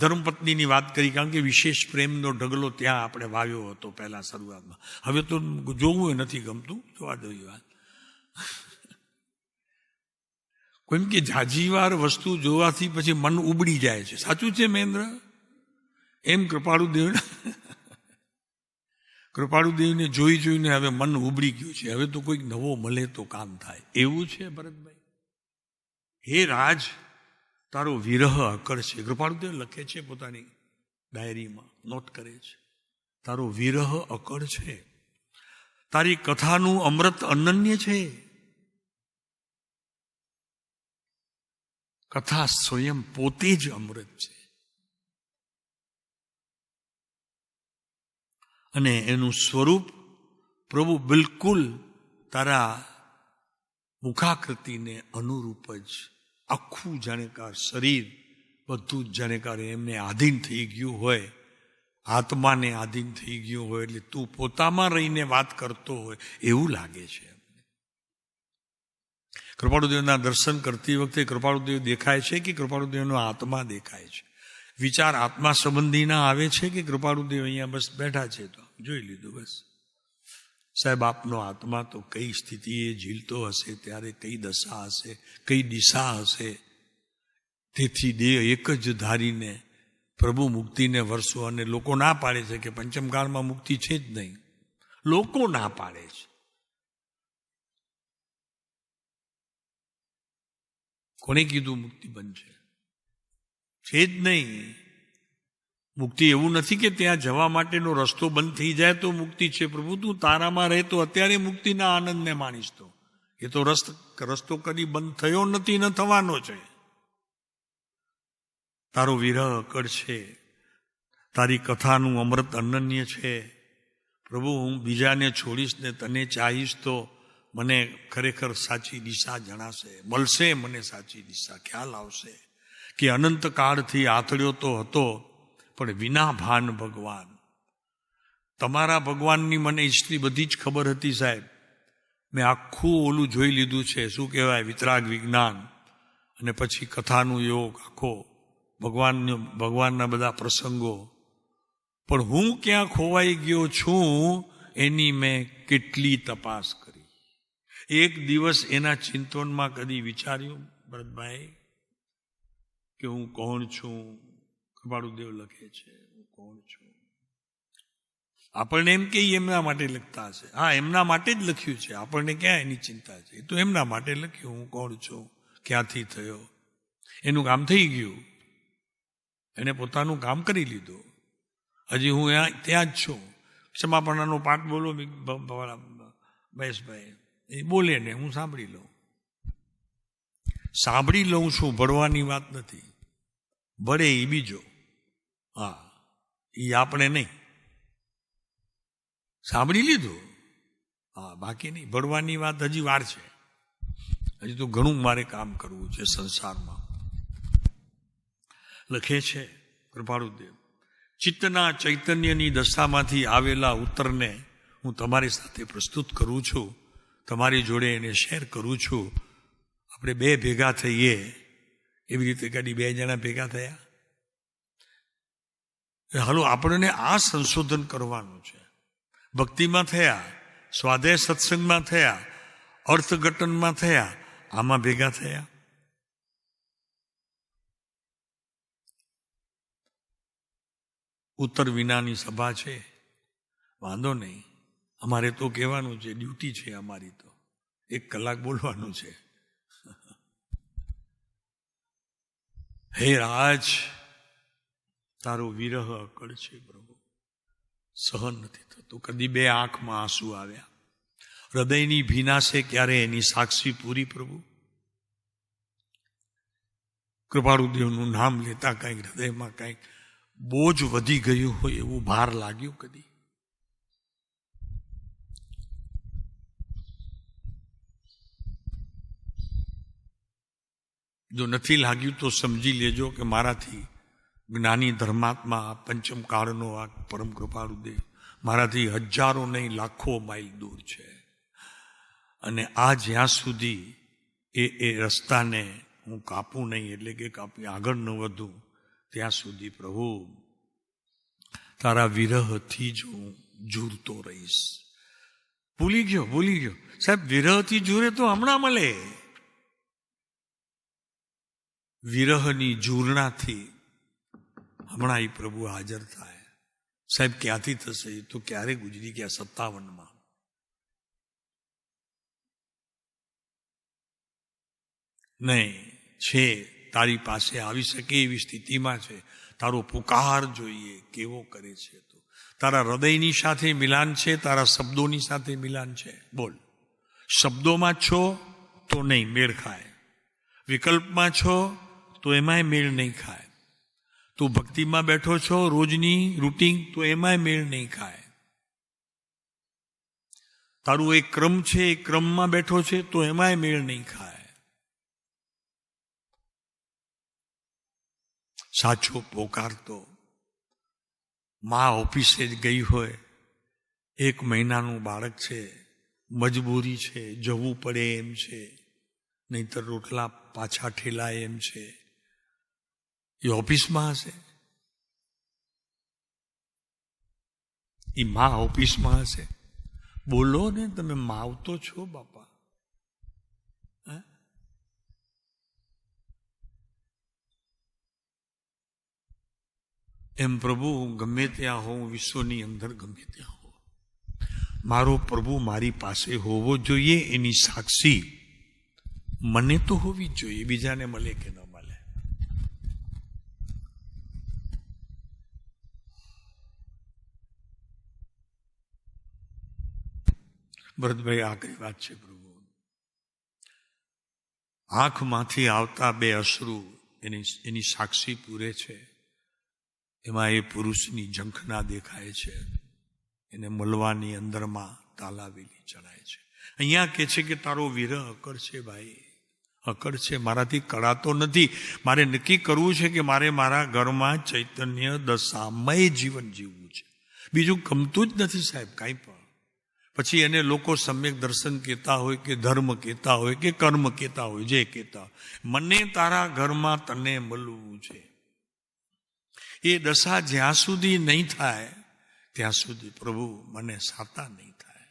ધર્મપત્નીની વાત કરી, કારણ કે વિશેષ પ્રેમનો ઢગલો ત્યાં આપણે વાવ્યો હતો પહેલા શરૂઆતમાં. હવે તો જોવું એ નથી ગમતું, જોવા દો એ વાત. કેમ કે જાજીવાર વસ્તુ જોવાથી પછી મન ઉબડી જાય છે. સાચું છે મહેન્દ્ર? એમ કૃપાળુદેવને જોઈ જોઈને હવે મન ઉબડી ગયું છે. હવે તો કોઈક નવો મળે તો કામ થાય, એવું છે ભરતભાઈ. હે રાજ, તારો વિરહ અકળ છે. કૃપાળુદેવ લખે છે પોતાની ડાયરીમાં, નોટ કરે છે, તારો વિરહ અકળ છે. તારી કથાનું અમૃત અનન્ય છે. કથા સ્વયં પોતે જ અમૃત છે. અને એનું સ્વરૂપ પ્રભુ બિલકુલ તારા મુખાકૃતિને અનુરૂપ જ, આખું જાણેકાર શરીર બધું જ જાણેકાર એમને આધીન થઈ ગયું હોય, આત્માને આધીન થઈ ગયું હોય, એટલે તું પોતામાં રહીને વાત કરતો હોય એવું લાગે છે. કૃપાળુદેવના દર્શન કરતી વખતે કૃપાળુદેવ દેખાય છે કે કૃપાળુદેવનો આત્મા દેખાય છે? વિચાર આત્મા સંબંધીના આવે છે કે કૃપાળુદેવ અહીંયા બસ બેઠા છે તો જોઈ લીધું બસ? સાહેબ, આપનો આત્મા તો કઈ સ્થિતિએ ઝીલતો હશે, ત્યારે કઈ દશા હશે, કઈ દિશા હશે. તેથી દેહ એક જ ધારીને પ્રભુ મુક્તિને વરસો. અને લોકો ના પાડે છે કે પંચમકાળમાં મુક્તિ છે જ નહીં, લોકો ના પાડે છે. કોને કીધું મુક્તિ બંધ છે જ નહીં. મુક્તિ એવું નથી કે ત્યાં જવા માટેનો રસ્તો બંધ થઈ જાય તો મુક્તિ છે. પ્રભુ તું તારામાં રહે તો અત્યારે મુક્તિના આનંદને માણીશ. તો એ તો રસ્તો કદી બંધ થયો નથી, ન થવાનો છે. તારો વિરહ અકળ છે, તારી કથાનું અમૃત અનન્ય છે. પ્રભુ હું બીજાને છોડીશ ને તને ચાહીશ તો મને ખરેખર સાચી દિશા જણાશે, મળશે મને સાચી દિશા, ખ્યાલ આવશે કે અનંત કાળથી આથડ્યો તો હતો પણ વિના ભાન ભગવાન. તમારા ભગવાનની મને એટલી બધી જ ખબર હતી સાહેબ. મેં આખું ઓલું જોઈ લીધું છે, શું કહેવાય, વિતરાગ વિજ્ઞાન, અને પછી કથાનું યોગ આખો, ભગવાનના બધા પ્રસંગો. પણ હું ક્યાં ખોવાઈ ગયો છું એની મેં કેટલી તપાસ કરી. એક દિવસ એના ચિંતનમાં કદી વિચાર્યું ભરતભાઈ કે હું કોણ છું? કૃપાળુદેવ લખે છે હું કોણ છું. આપણને એમ કે એમના માટે લખતા હશે. હા, એમના માટે જ લખ્યું છે, આપણને ક્યાં એની ચિંતા છે. એ તો એમના માટે લખ્યું, હું કોણ છું, ક્યાંથી થયો. એનું કામ થઈ ગયું, એને પોતાનું કામ કરી લીધું. હજી હું ત્યાં જ છું. ક્ષમાપણાનો પાઠ બોલો મહેશભાઈ, એ બોલે ને હું સાંભળી લઉં. સાંભળી લઉં છું, ભળવાની વાત નથી. ભળે એ બીજો, હા, એ આપણે નહીં. સાંભળી લીધું, હા, બાકી નહીં. ભળવાની વાત હજી વાર છે. હજી તો ઘણું મારે કામ કરવું છે સંસારમાં. લખે છે કૃપાળુદેવ, ચિત્તના ચૈતન્યની દશામાંથી આવેલા ઉત્તરને હું તમારી સાથે પ્રસ્તુત કરું છું, તમારી જોડે એને શેર કરું છું. આપણે બે ભેગા થઈએ એવી રીતે કદી બે જણા ભેગા થયા? હાલો, આપણને આ સંશોધન કરવાનું છે. ભક્તિમાં થયા, સ્વાધ્યાય સત્સંગમાં થયા, અર્થઘટનમાં થયા, આમાં ભેગા થયા. ઉત્તર વિનાની સભા છે, વાંધો નહીં. અમારે તો કહેવાનું છે, ડ્યુટી છે અમારી તો 1 કલાક બોલવાનું છે. હે રાજ, તારો વિરહ અકળ છે પ્રભુ, સહન નથી થતું. કદી 2 આંખમાં આંસુ આવ્યા. હૃદયની ભીનાશે ક્યારે એની સાક્ષી પૂરી પ્રભુ. કૃપાળુદેવનું નામ લેતા કંઈક હૃદયમાં કંઈક બોજ વધી ગયું હોય એવું ભાર લાગ્યું કદી? જો નથી લાગ્યું તો સમજી લેજો કે મારાથી જ્ઞાની ધર્માત્મા પંચમ કાળનો આ પરમ કૃપાળુદેવ મારાથી હજારો નહીં લાખો માઇલ દૂર છે. અને આ જ્યાં સુધી એ રસ્તાને હું કાપું નહીં, એટલે કે કાપી આગળ ન વધું, ત્યાં સુધી પ્રભુ તારા વિરહથી જ હું ઝૂરતો રહીશ. ભૂલી ગયો સાહેબ, વિરહથી ઝૂરે તો હમણાં મળે. વિરહની ઝૂરણાથી હમણાં એ પ્રભુ હાજર થાય. સાહેબ ક્યાંથી થશે? એ તો ક્યારે ગુજરી ગયા 57માં. નહીં છે, તારી પાસે આવી શકે એવી સ્થિતિમાં છે. તારો પુકાર જોઈએ કેવો કરે છે. તો તારા હૃદયની સાથે મિલાન છે, તારા શબ્દોની સાથે મિલાન છે. બોલ, શબ્દોમાં છો તો નહીં, મેળ ખાય. વિકલ્પમાં છો તો એમાંય મેળ નહીં ખાય. તું ભક્તિમાં બેઠો છો રોજની રૂટીન, તો એમાંય મેળ નહીં ખાય. તારું એક ક્રમ છે, એ ક્રમમાં બેઠો છે તો એમાંય મેળ નહીં ખાય. સાચો પોકાર તો મા ઓફિસે જ ગઈ હોય, 1 મહિનાનું બાળક છે, મજબૂરી છે, જવું પડે એમ છે, નહીતર રોટલા પાછા ઠેલાય એમ છે. એ ઓફિસમાં હશે, એ મા ઓફિસમાં હશે. બોલો ને, તમે માવતો છો બાપા. એમ પ્રભુ ગમે ત્યાં હોઉં, વિશ્વની અંદર ગમે ત્યાં હોઉં, મારો પ્રભુ મારી પાસે હોવો જોઈએ. એની સાક્ષી મને તો હોવી જ જોઈએ, બીજાને મળે કે ન મળે. ભરતભાઈ, આખરી વાત છે પ્રભુ. આંખમાંથી આવતા બે અશ્રુ એની સાક્ષી પૂરે છે. એમાં એ પુરુષની ઝંખના દેખાય છે, એને મળવાની અંદરમાં તાલાવેલી ચડાય છે. અહીંયા કે છે કે તારો વિરહ અકળ છે ભાઈ, અકળ છે, મારાથી કળાતો નથી. મારે નક્કી કરવું છે કે મારે મારા ઘરમાં ચૈતન્ય દશામય જીવન જીવવું છે. બીજું ગમતું જ નથી સાહેબ કાંઈ પણ. પછી એને લોકો સમ્યક દર્શન કહેતા હોય કે ધર્મ કહેતા હોય કે કર્મ કહેતા હોય, જે કહેતા હોય, મને તારા ઘરમાં તને મળવું છે. એ દશા જ્યાં સુધી નહીં થાય ત્યાં સુધી પ્રભુ મને સાતા નહીં થાય.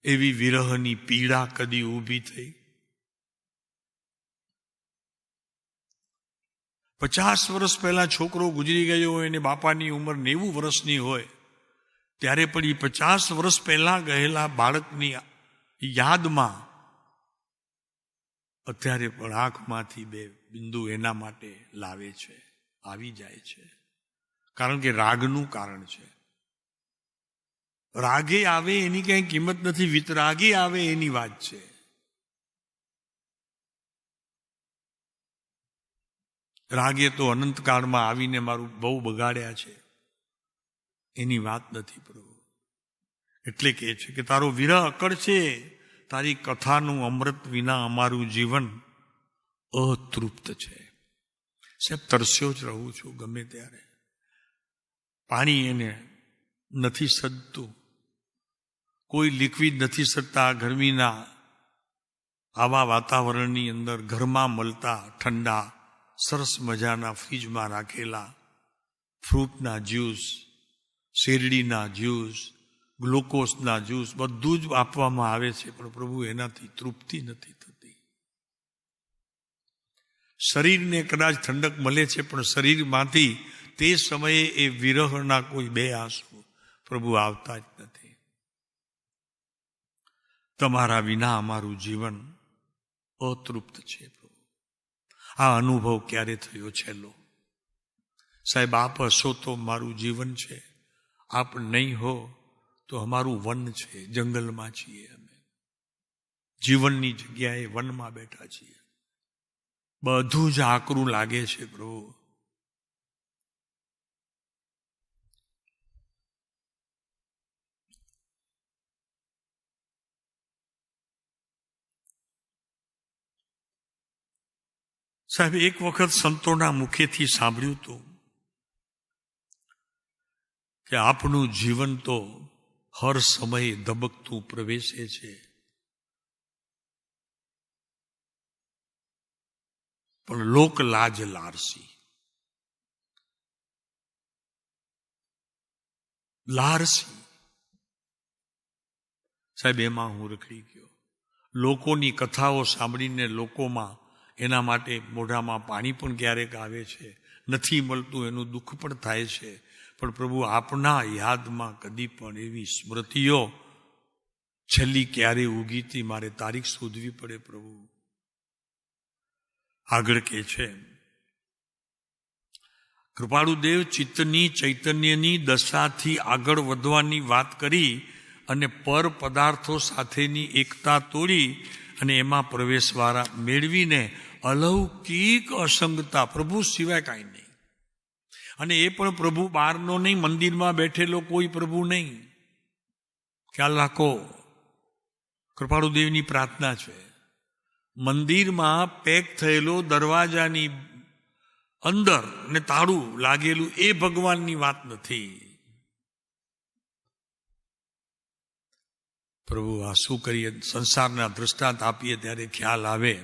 એવી વિરહની પીડા કદી ઊભી થઈ? 50 વર્ષ પહેલા છોકરો ગુજરી ગયો હોય અને બાપાની ઉંમર 90 વર્ષની હોય, ત્યારે પણ એ 50 વર્ષ પહેલા ગયેલા બાળકની યાદમાં અત્યારે પણ આંખમાંથી બે બિંદુ એના માટે લાવે છે, આવી જાય છે. કારણ કે રાગનું કારણ છે. રાગે આવે એની કઈ કિંમત નથી, વિતરાગે આવે એની વાત છે. રાગે તો અનંતકાળમાં આવીને મારું બહુ બગાડ્યા છે, એની વાત નથી પ્રભુ. એટલે કે છે કે તારો વિરહ અકળ છે, તારી કથાનું અમૃત વિના અમારું જીવન અતૃપ્ત છે. સાહેબ, તરસ્યો જ રહું છું ગમે ત્યારે. પાણી એને નથી સદતું, કોઈ લિક્વિડ નથી સદતા. ગરમીના આવા વાતાવરણની અંદર ઘરમાં મળતા ઠંડા સરસ મજાના ફ્રીજમાં રાખેલા ફ્રૂટના જ્યુસ, શેરડીના જ્યુસ, ગ્લુકોઝના જ્યુસ બધું જ આપવામાં આવે છે, પણ પ્રભુ એનાથી તૃપ્તિ નથી થતી. શરીરને કદાચ ઠંડક મળે છે, પણ શરીરમાંથી તે સમયે એ વિરહના કોઈ બે આંસુ પ્રભુ આવતા જ નથી. તમારા વિના અમારું જીવન અતૃપ્ત છે પ્રભુ. આ અનુભવ ક્યારે થયો છેલ્લો? સાહેબ, આપ હશો તો મારું જીવન છે, આપ નહીં હો તો અમારું વન છે, જંગલમાં છીએ અમે. જીવનની જગ્યાએ વનમાં બેઠા છીએ. બધું જ આકરું લાગે છે પ્રભુ. સાહેબ, એક વખત સંતોના મુખેથી સાંભળ્યું હતું કે આપણું જીવન તો હર સમયે ધબકતું પ્રવેશે છે, પણ લોક લાજ લારસી. સાહેબ, એમાં હું રખડી ગયો. લોકોની કથાઓ સાંભળીને લોકોમાં એના માટે મોઢામાં પાણી પણ ક્યારેક આવે છે, નથી મળતું એનું દુઃખ પણ થાય છે. પણ પ્રભુ, આપના યાદમાં કદી પણ એવી સ્મૃતિઓ છેલ્લી ક્યારે ઉગી હતી, મારે તારીખ શોધવી પડે પ્રભુ. આગળ કે છે, કૃપાળુદેવ ચિત્તની ચૈતન્યની દશાથી આગળ વધવાની વાત કરી અને પર પદાર્થો સાથેની એકતા તોડી અને એમાં પ્રવેશવાળા મેળવીને અલૌકિક અસંગતા, પ્રભુ સિવાય કાંઈ નહીં. અને એ પણ પ્રભુ બહારનો નહીં, મંદિરમાં બેઠેલો કોઈ પ્રભુ નહીં. ખ્યાલ રાખો, કૃપાળુદેવની પ્રાર્થના છે. મંદિરમાં પેક થયેલો દરવાજાની અંદર ને તાળું લાગેલું એ ભગવાનની વાત નથી. પ્રભુ, આ શું કરીએ? સંસારના દૃષ્ટાંત આપીએ ત્યારે ખ્યાલ આવે.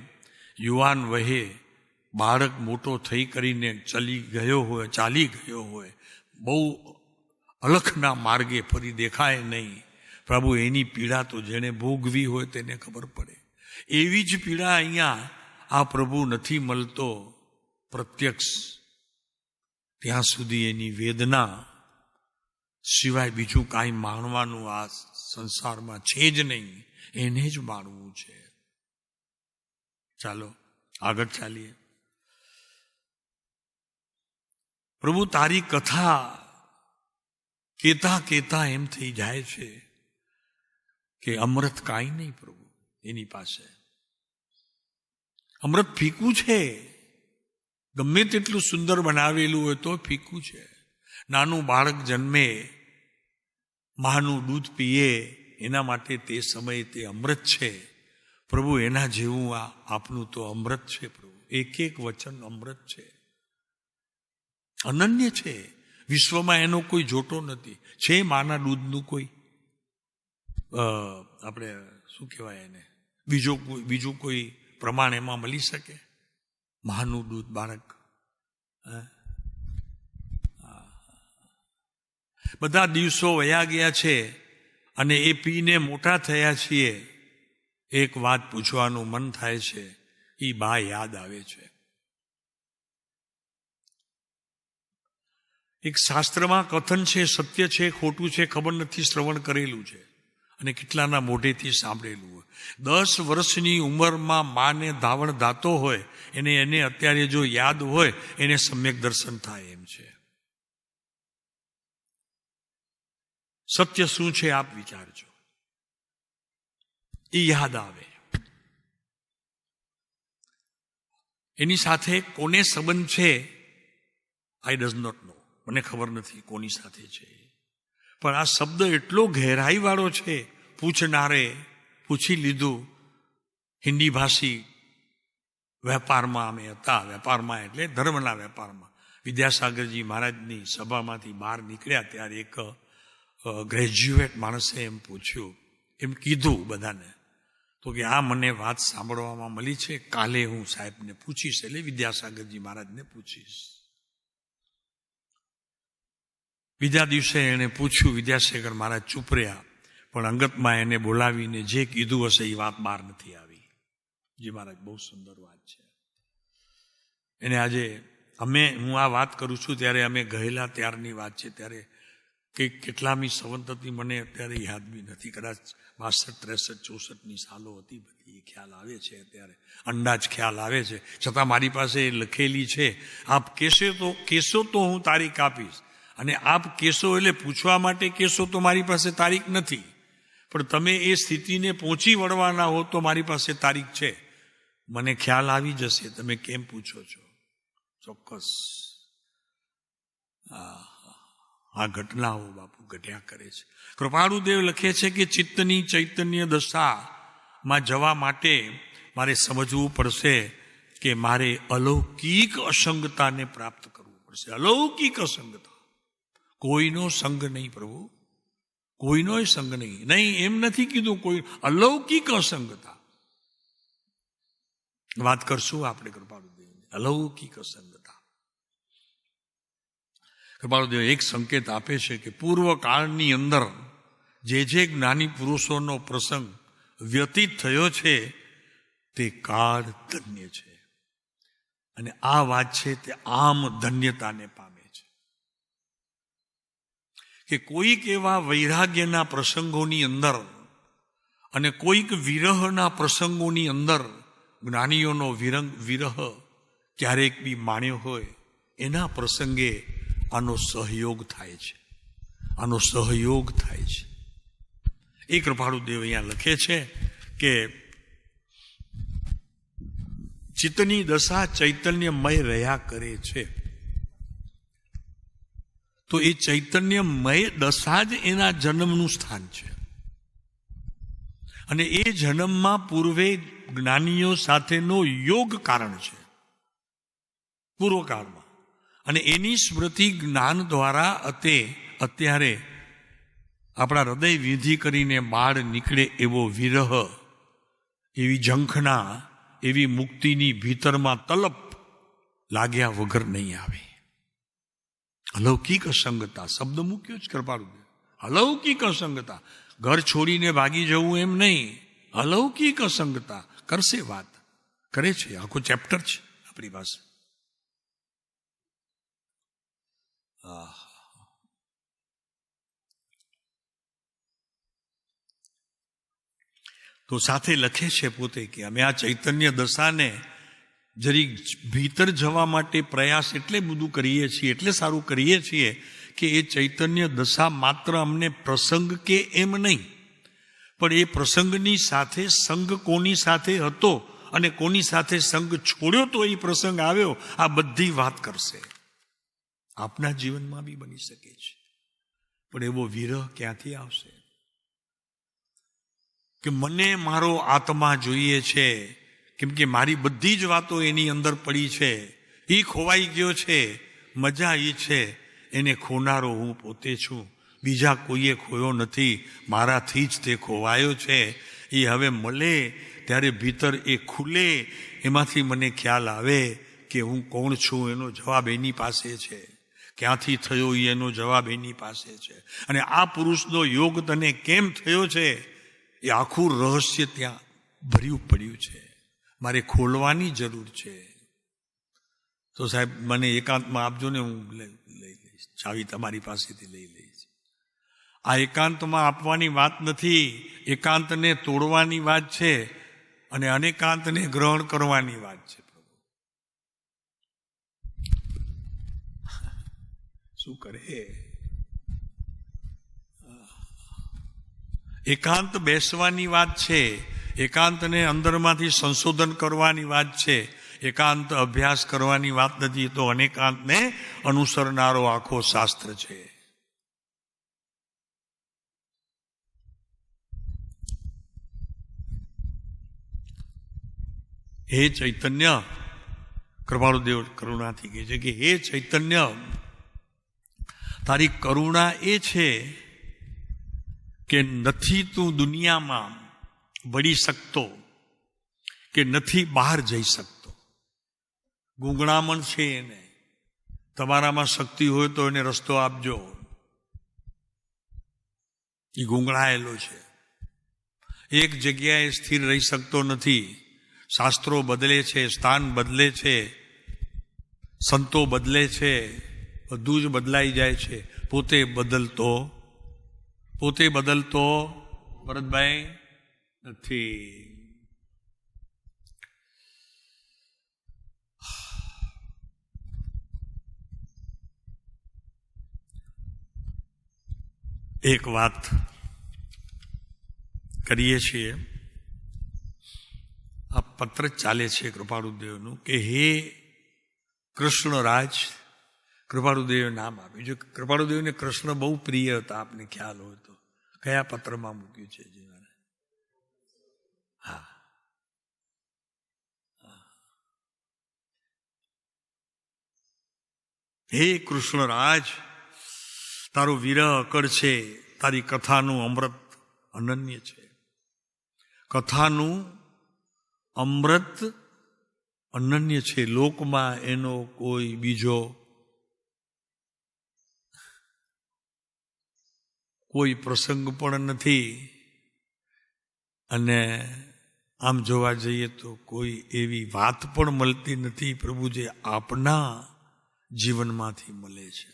યુવાન વહે બાળક મોટો થઈ કરીને ચાલી ગયો હોય, બહુ અલખના માર્ગે ફરી દેખાય નહીં. પ્રભુ, એની પીડા તો જેને ભોગવી હોય તેને ખબર પડે. એવી જ પીડા અહીંયા આ પ્રભુ નથી મળતો પ્રત્યક્ષ, ત્યાં સુધી એની વેદના સિવાય બીજું કાંઈ માણવાનું આ સંસારમાં છે જ નહીં. એને જ માણવું છે. ચાલો આગળ ચાલીએ. પ્રભુ તારી કથા કેતા કેતા એમ થઈ જાય છે કે અમૃત કાંઈ નહીં પ્રભુ એની પાસે. અમૃત ફીકું છે, ગમે તેટલું સુંદર બનાવેલું હોય તો ફીકું છે. નાનું બાળક જન્મે, માનું દૂધ પીએ, એના માટે તે સમયે તે અમૃત છે. પ્રભુ એના જેવું આપનું તો અમૃત છે પ્રભુ. એક એક વચન અમૃત છે, અનન્ય છે. વિશ્વમાં એનો કોઈ જોટો નથી. છે માના દૂધનું કોઈ આપણે શું કહેવાય એને બીજું કોઈ પ્રમાણ એમાં મળી શકે? માનું દૂધ બાળક. બધા દિવસો વયા ગયા છે અને એ પીને મોટા થયા છીએ. એક વાત પૂછવાનું મન થાય છે, એ બા યાદ આવે છે. એક શાસ્ત્રમાં કથન છે, સત્ય છે ખોટું છે ખબર નથી, શ્રવણ કરેલું છે અને કેટલાના મોઢેથી સાંભળેલું હોય. 10 વર્ષની ઉંમરમાં માને ધાવણ ધાતો હોય એને અત્યારે જો યાદ હોય એને સમ્યક દર્શન થાય એમ છે. સત્ય શું છે આપ વિચારજો, એ યાદ આવે. એની સાથે કોને સંબંધ છે આઈ ડઝ નોટ નો, મને ખબર નથી કોની સાથે છે. પણ આ શબ્દ એટલો ગહેરાઈ વાળો છે. પૂછનારે પૂછી લીધું. હિન્દી ભાષી વેપારમાં અમે હતા, વેપારમાં એટલે ધર્મના વેપારમાં. વિદ્યાસાગરજી મહારાજની સભામાંથી બહાર નીકળ્યા ત્યારે એક ગ્રેજ્યુએટ માણસે એમ પૂછ્યું, એમ કીધું બધાને, તો કે આ મને વાત સાંભળવામાં મળી છે, કાલે હું સાહેબને પૂછીશ, એટલે વિદ્યાસાગરજી મહારાજને પૂછીશ. બીજા દિવસે એને પૂછ્યું, વિદ્યાસાગર મહારાજ ચૂપ રહ્યા, પણ અંગતમાં એને બોલાવીને જે કીધું હશે એ વાત બહાર નથી આવી. જી મહારાજ, બહુ સુંદર વાત છે. એને આજે હું આ વાત કરું છું ત્યારે અમે ગયેલા ત્યારની વાત છે. ત્યારે કેટલામી સંવત હતી મને અત્યારે યાદ બી નથી, કદાચ 62, 63, 64ની સાલો હતી બધી. એ ખ્યાલ આવે છે અત્યારે, અંદાજ ખ્યાલ આવે છે. છતાં મારી પાસે લખેલી છે. આપ કેશો તો હું તારીખ આપીશ, અને આપ કેશો એટલે પૂછવા માટે કેશો તો મારી પાસે તારીખ નથી, પણ તમે એ સ્થિતિને પહોંચી વળવાના હો તો મારી પાસે તારીખ છે. મને ખ્યાલ આવી જશે તમે કેમ પૂછો છો. ચોક્કસ આ ઘટનાઓ બાપુ ઘટ્યા કરે છે. કૃપાળુદેવ લખે છે કે ચિત્તની ચૈતન્ય દશામાં જવા માટે મારે સમજવું પડશે કે મારે અલૌકિક અસંગતાને પ્રાપ્ત કરવું પડશે. અલૌકિક અસંગતા, કોઈનો સંગ નહીં પ્રભુ, કોઈનો સંગ નહીં. એમ નથી કીધું, કોઈ અલૌકિક અસંગતા. વાત કરશું આપણે કૃપાળુદેવની અલૌકિક અસંગતા. કૃપાળુદેવ એક સંકેત આપે છે કે પૂર્વકાળની અંદર જે જ્ઞાની પુરુષોનો પ્રસંગ વ્યતીત થયો છે તે કાળ ધન્ય છે, અને આ વાત છે તે આમ ધન્યતાને પામે છે કે કોઈક એવા વૈરાગ્યના પ્રસંગોની અંદર અને કોઈક વિરહના પ્રસંગોની અંદર જ્ઞાનીઓનો વિરહ ક્યારેક બી માણ્યો હોય, એના પ્રસંગે આનો સહયોગ થાય છે, આનો સહયોગ થાય છે. એ કૃપાળુદેવ અહીંયા લખે છે કે ચિત્તની દશા ચૈતન્યમય રહ્યા કરે છે. તો એ ચૈતન્યમય દશા જ એના જન્મનું સ્થાન છે, અને એ જન્મમાં પૂર્વે જ્ઞાનીઓ સાથેનો યોગ કારણ છે પૂર્વકાળમાં, અને એની સ્મૃતિ જ્ઞાન દ્વારા અત્યારે આપણા હૃદય વિધિ કરીને બાળ નીકળે એવો વિરહ, એવી ઝંખના, એવી મુક્તિની ભીતરમાં તલપ લાગ્યા વગર નહીં આવે. અલૌકિક અસંગતા શબ્દ મૂક્યો જ કૃપાળુદેવ. અલૌકિક અસંગતા, ઘર છોડીને ભાગી જવું એમ નહીં, અલૌકિક અસંગતા કરશે, વાત કરે છે. આખો ચેપ્ટર છે આપણી પાસે. તો સાથે લખે છે પોતે કે અમે આ ચૈતન્ય દશાને જરી ભીતર જવા માટે પ્રયાસ એટલે બધું કરીએ છીએ, એટલે સારું કરીએ છીએ કે એ ચૈતન્ય દશા માત્ર અમને પ્રસંગ કે એમ નહીં, પણ એ પ્રસંગની સાથે સંગ કોની સાથે હતો અને કોની સાથે સંગ છોડ્યો તો એ પ્રસંગ આવ્યો, આ બધી વાત કરશે. આપના જીવનમાં બી બની શકે છે, પણ એવો વિરહ ક્યાંથી આવશે કે મને મારો આત્મા જોઈએ છે, કેમ કે મારી બધી જ વાતો એની અંદર પડી છે, એ ખોવાઈ ગયો છે, મજા એ છે, એને ખોનારો હું પોતે છું, બીજા કોઈએ ખોયો નથી, મારાથી જ તે ખોવાયો છે. એ હવે મળે ત્યારે ભીતર એ ખુલે, એમાંથી મને ખ્યાલ આવે કે હું કોણ છું, એનો જવાબ એની પાસે છે, ક્યાંથી થયો એનો જવાબ એની પાસે છે. અને આ પુરુષનો યોગ તને કેમ થયો છે એ આખું રહસ્ય ત્યાં ભર્યું પડ્યું છે, મારે ખોલવાની જરૂર છે. તો સાહેબ મને એકાંતમાં આપજો ને, હું લઈ લઈશ, ચાવી તમારી પાસેથી લઈ લઈશ. આ એકાંતમાં આપવાની વાત નથી, એકાંતને તોડવાની વાત છે અને અનેકાંતને ગ્રહણ કરવાની વાત છે. પ્રભુ શું કરે? એકાંત બેસવાની વાત છે, એકાંતને અંદરમાંથી સંશોધન કરવાની વાત છે, એકાંત અભ્યાસ કરવાની વાત નથી. તો અનેકાંતને અનુસરનારો આખો શાસ્ત્ર છે. હે ચૈતન્ય, કૃપાળુદેવ કરુણાથી કહે છે કે હે ચૈતન્ય, તારી કરુણા એ છે કે નથી તું દુનિયામાં વળી શકતો, કે નથી બહાર જઈ શકતો. ગૂંગળામણ છે એને, તમારામાં શક્તિ હોય તો એને રસ્તો આપજો. એ ગૂંગળાયેલો છે, એક જગ્યાએ સ્થિર રહી શકતો નથી. શાસ્ત્રો બદલે છે, સ્થાન બદલે છે, સંતો બદલે છે, બધું જ બદલાઈ જાય છે. પોતે બદલતો ભરતભાઈ નથી. એક વાત કરીએ છીએ, આ પત્ર ચાલે છે કૃપાળુદેવનું કે હે કૃષ્ણરાજ, કૃપાળુદેવ નામ આપ્યું. જો કૃપાળુદેવને કૃષ્ણ બહુ પ્રિય હતા, આપને ખ્યાલ હોય તો કયા પત્રમાં મૂક્યું છે જીવાને? હા, હે કૃષ્ણરાજ, તારો વિરહ અકળ છે, તારી કથાનું અમૃત અનન્ય છે. કથાનું અમૃત અનન્ય છે, લોકમાં એનો કોઈ બીજો કોઈ પ્રસંગ પણ નથી. અને આમ જોવા જઈએ તો કોઈ એવી વાત પણ મળતી નથી પ્રભુ જે આપના જીવનમાંથી મળે છે.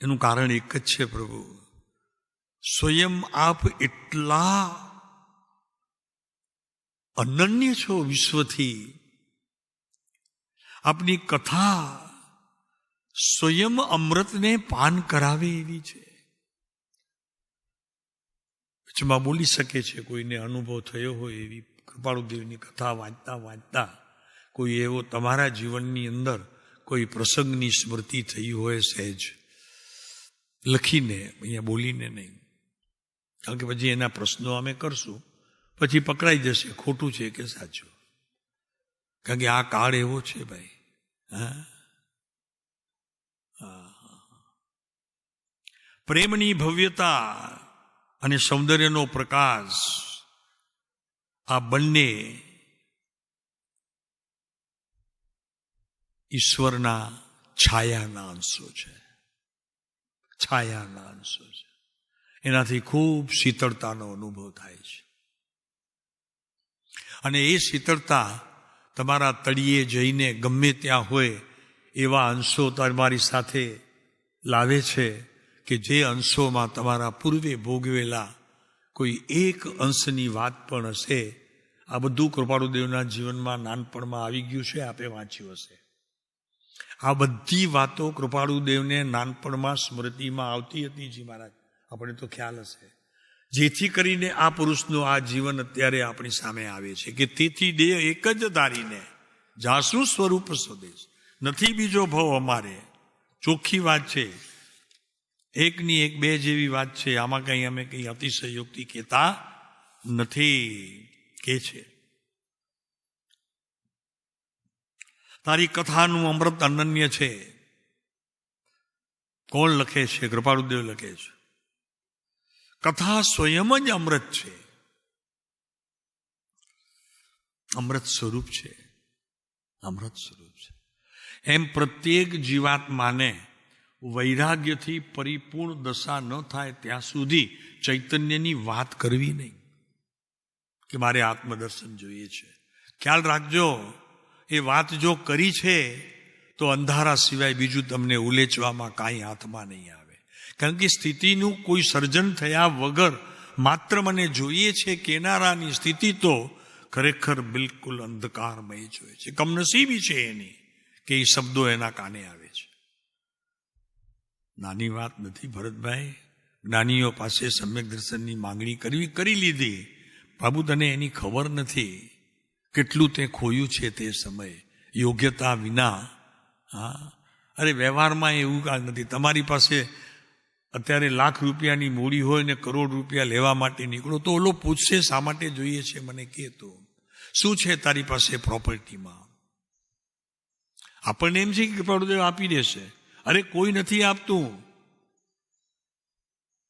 એનું કારણ એક જ છે પ્રભુ, સ્વયં આપ એટલા અનન્ય છો વિશ્વથી. આપની કથા સ્વયં અમૃતને પાન કરાવે એવી છે. વચમાં બોલી શકે છે, કોઈને અનુભવ થયો હોય એવી કૃપાળુદેવની કથા વાંચતા વાંચતા કોઈ એવો તમારા જીવનની અંદર કોઈ પ્રસંગની સ્મૃતિ થઈ હોય, સહેજ લખીને, અહીંયા બોલીને નહીં, કારણ કે પછી એના પ્રશ્નો અમે કરશું, પછી પકડાઈ જશે ખોટું છે કે સાચું. કારણ કે આ કાળ એવો છે ભાઈ. પ્રેમની ભવ્યતા અને સૌંદર્યનો પ્રકાશ, આ બંને ઈશ્વરના છાયાના અંશો છે. છાયાના અંશો છે, એનાથી ખૂબ શીતળતાનો અનુભવ થાય છે. અને એ શીતળતા તમારા તળિયે જઈને ગમે ત્યાં હોય એવા અંશો તમારી સાથે લાવે છે કે જે અંશોમાં તમારા પૂર્વે ભોગવેલા કોઈ એક અંશની વાત પણ હશે. આ બધું કૃપાળુદેવના જીવનમાં નાનપણમાં આવી ગયું છે, આપે વાંચ્યું હશે. આ બધી વાતો કૃપાળુદેવને નાનપણમાં સ્મૃતિમાં આવતી હતી. જી મહારાજ, આપણે તો ખ્યાલ હશે. જેથી કરીને આ પુરુષનું આ જીવન અત્યારે આપણી સામે આવે છે કે તેથી દેહ એક જ ધારીને જાસુ સ્વરૂપ સ્વદેશ, નથી બીજો ભવ અમારે. ચોખ્ખી વાત છે, એકની એક બે જેવી વાત છે. આમાં કંઈ અમે કંઈ અતિશયોક્તિ કહેતા નથી. કે છે તારી કથાનું અમૃત અનન્ય છે. કોણ લખે છે? કૃપાળુદેવ લખે છે. કથા સ્વયં જ અમૃત છે, અમૃત સ્વરૂપ છે, અમૃત સ્વરૂપ છે. એમ પ્રત્યેક જીવાત્માને વૈરાગ્યથી પરિપૂર્ણ દશા ન થાય ત્યાં સુધી ચૈતન્યની વાત કરવી નહીં કે મારે આત્મદર્શન જોઈએ છે. ખ્યાલ રાખજો, એ વાત જો કરી છે તો અંધારા સિવાય બીજું તમને ઉલેચવામાં કાંઈ હાથમાં નહીં આવે. કારણ કે સ્થિતિનું કોઈ સર્જન થયા વગર માત્ર મને જોઈએ છે કેનારાની સ્થિતિ તો ખરેખર બિલકુલ અંધકારમય જોઈએ છે. કમનસીબી છે એની કે એ શબ્દો એના કાને આવે છે. નાની વાત નથી ભરતભાઈ. જ્ઞાનીઓ પાસે સમ્યક દર્શનની માંગણી કરી લીધી. બાબુ, તને એની ખબર નથી કેટલું તે ખોયું છે તે સમયે યોગ્યતા વિના. હા, અરે વ્યવહારમાં એવું કાંઈ નથી. તમારી પાસે અત્યારે લાખ રૂપિયાની મૂડી હોય ને કરોડ રૂપિયા લેવા માટે નીકળો તો ઓલો પૂછશે શા માટે જોઈએ છે મને કે, તો શું છે તારી પાસે પ્રોપર્ટીમાં? આપણને એમ છે કે કૃપાળુદેવ આપી દેશે. અરે કોઈ નથી આપતું.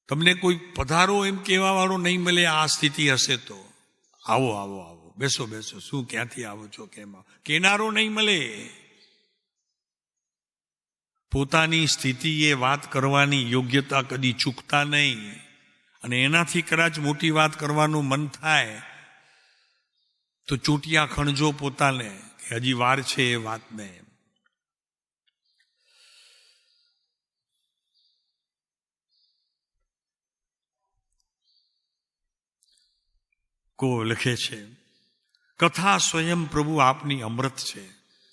તમને કોઈ પધારો એમ કહેવા વાળો નહીં મળે. આ સ્થિતિ હશે તો આવો આવો આવો, બેસો બેસો, શું ક્યાંથી આવો છો, કેમ આવો, કેનારો નહીં મળે. પોતાની સ્થિતિએ વાત કરવાની યોગ્યતા કદી ચૂકતા નહીં. અને એનાથી કદાચ મોટી વાત કરવાનું મન થાય તો ચૂંટિયા ખણજો પોતાને કે હજી વાર છે એ વાતને. કો લખે છે કથા સ્વયં પ્રભુ આપની અમૃત છે.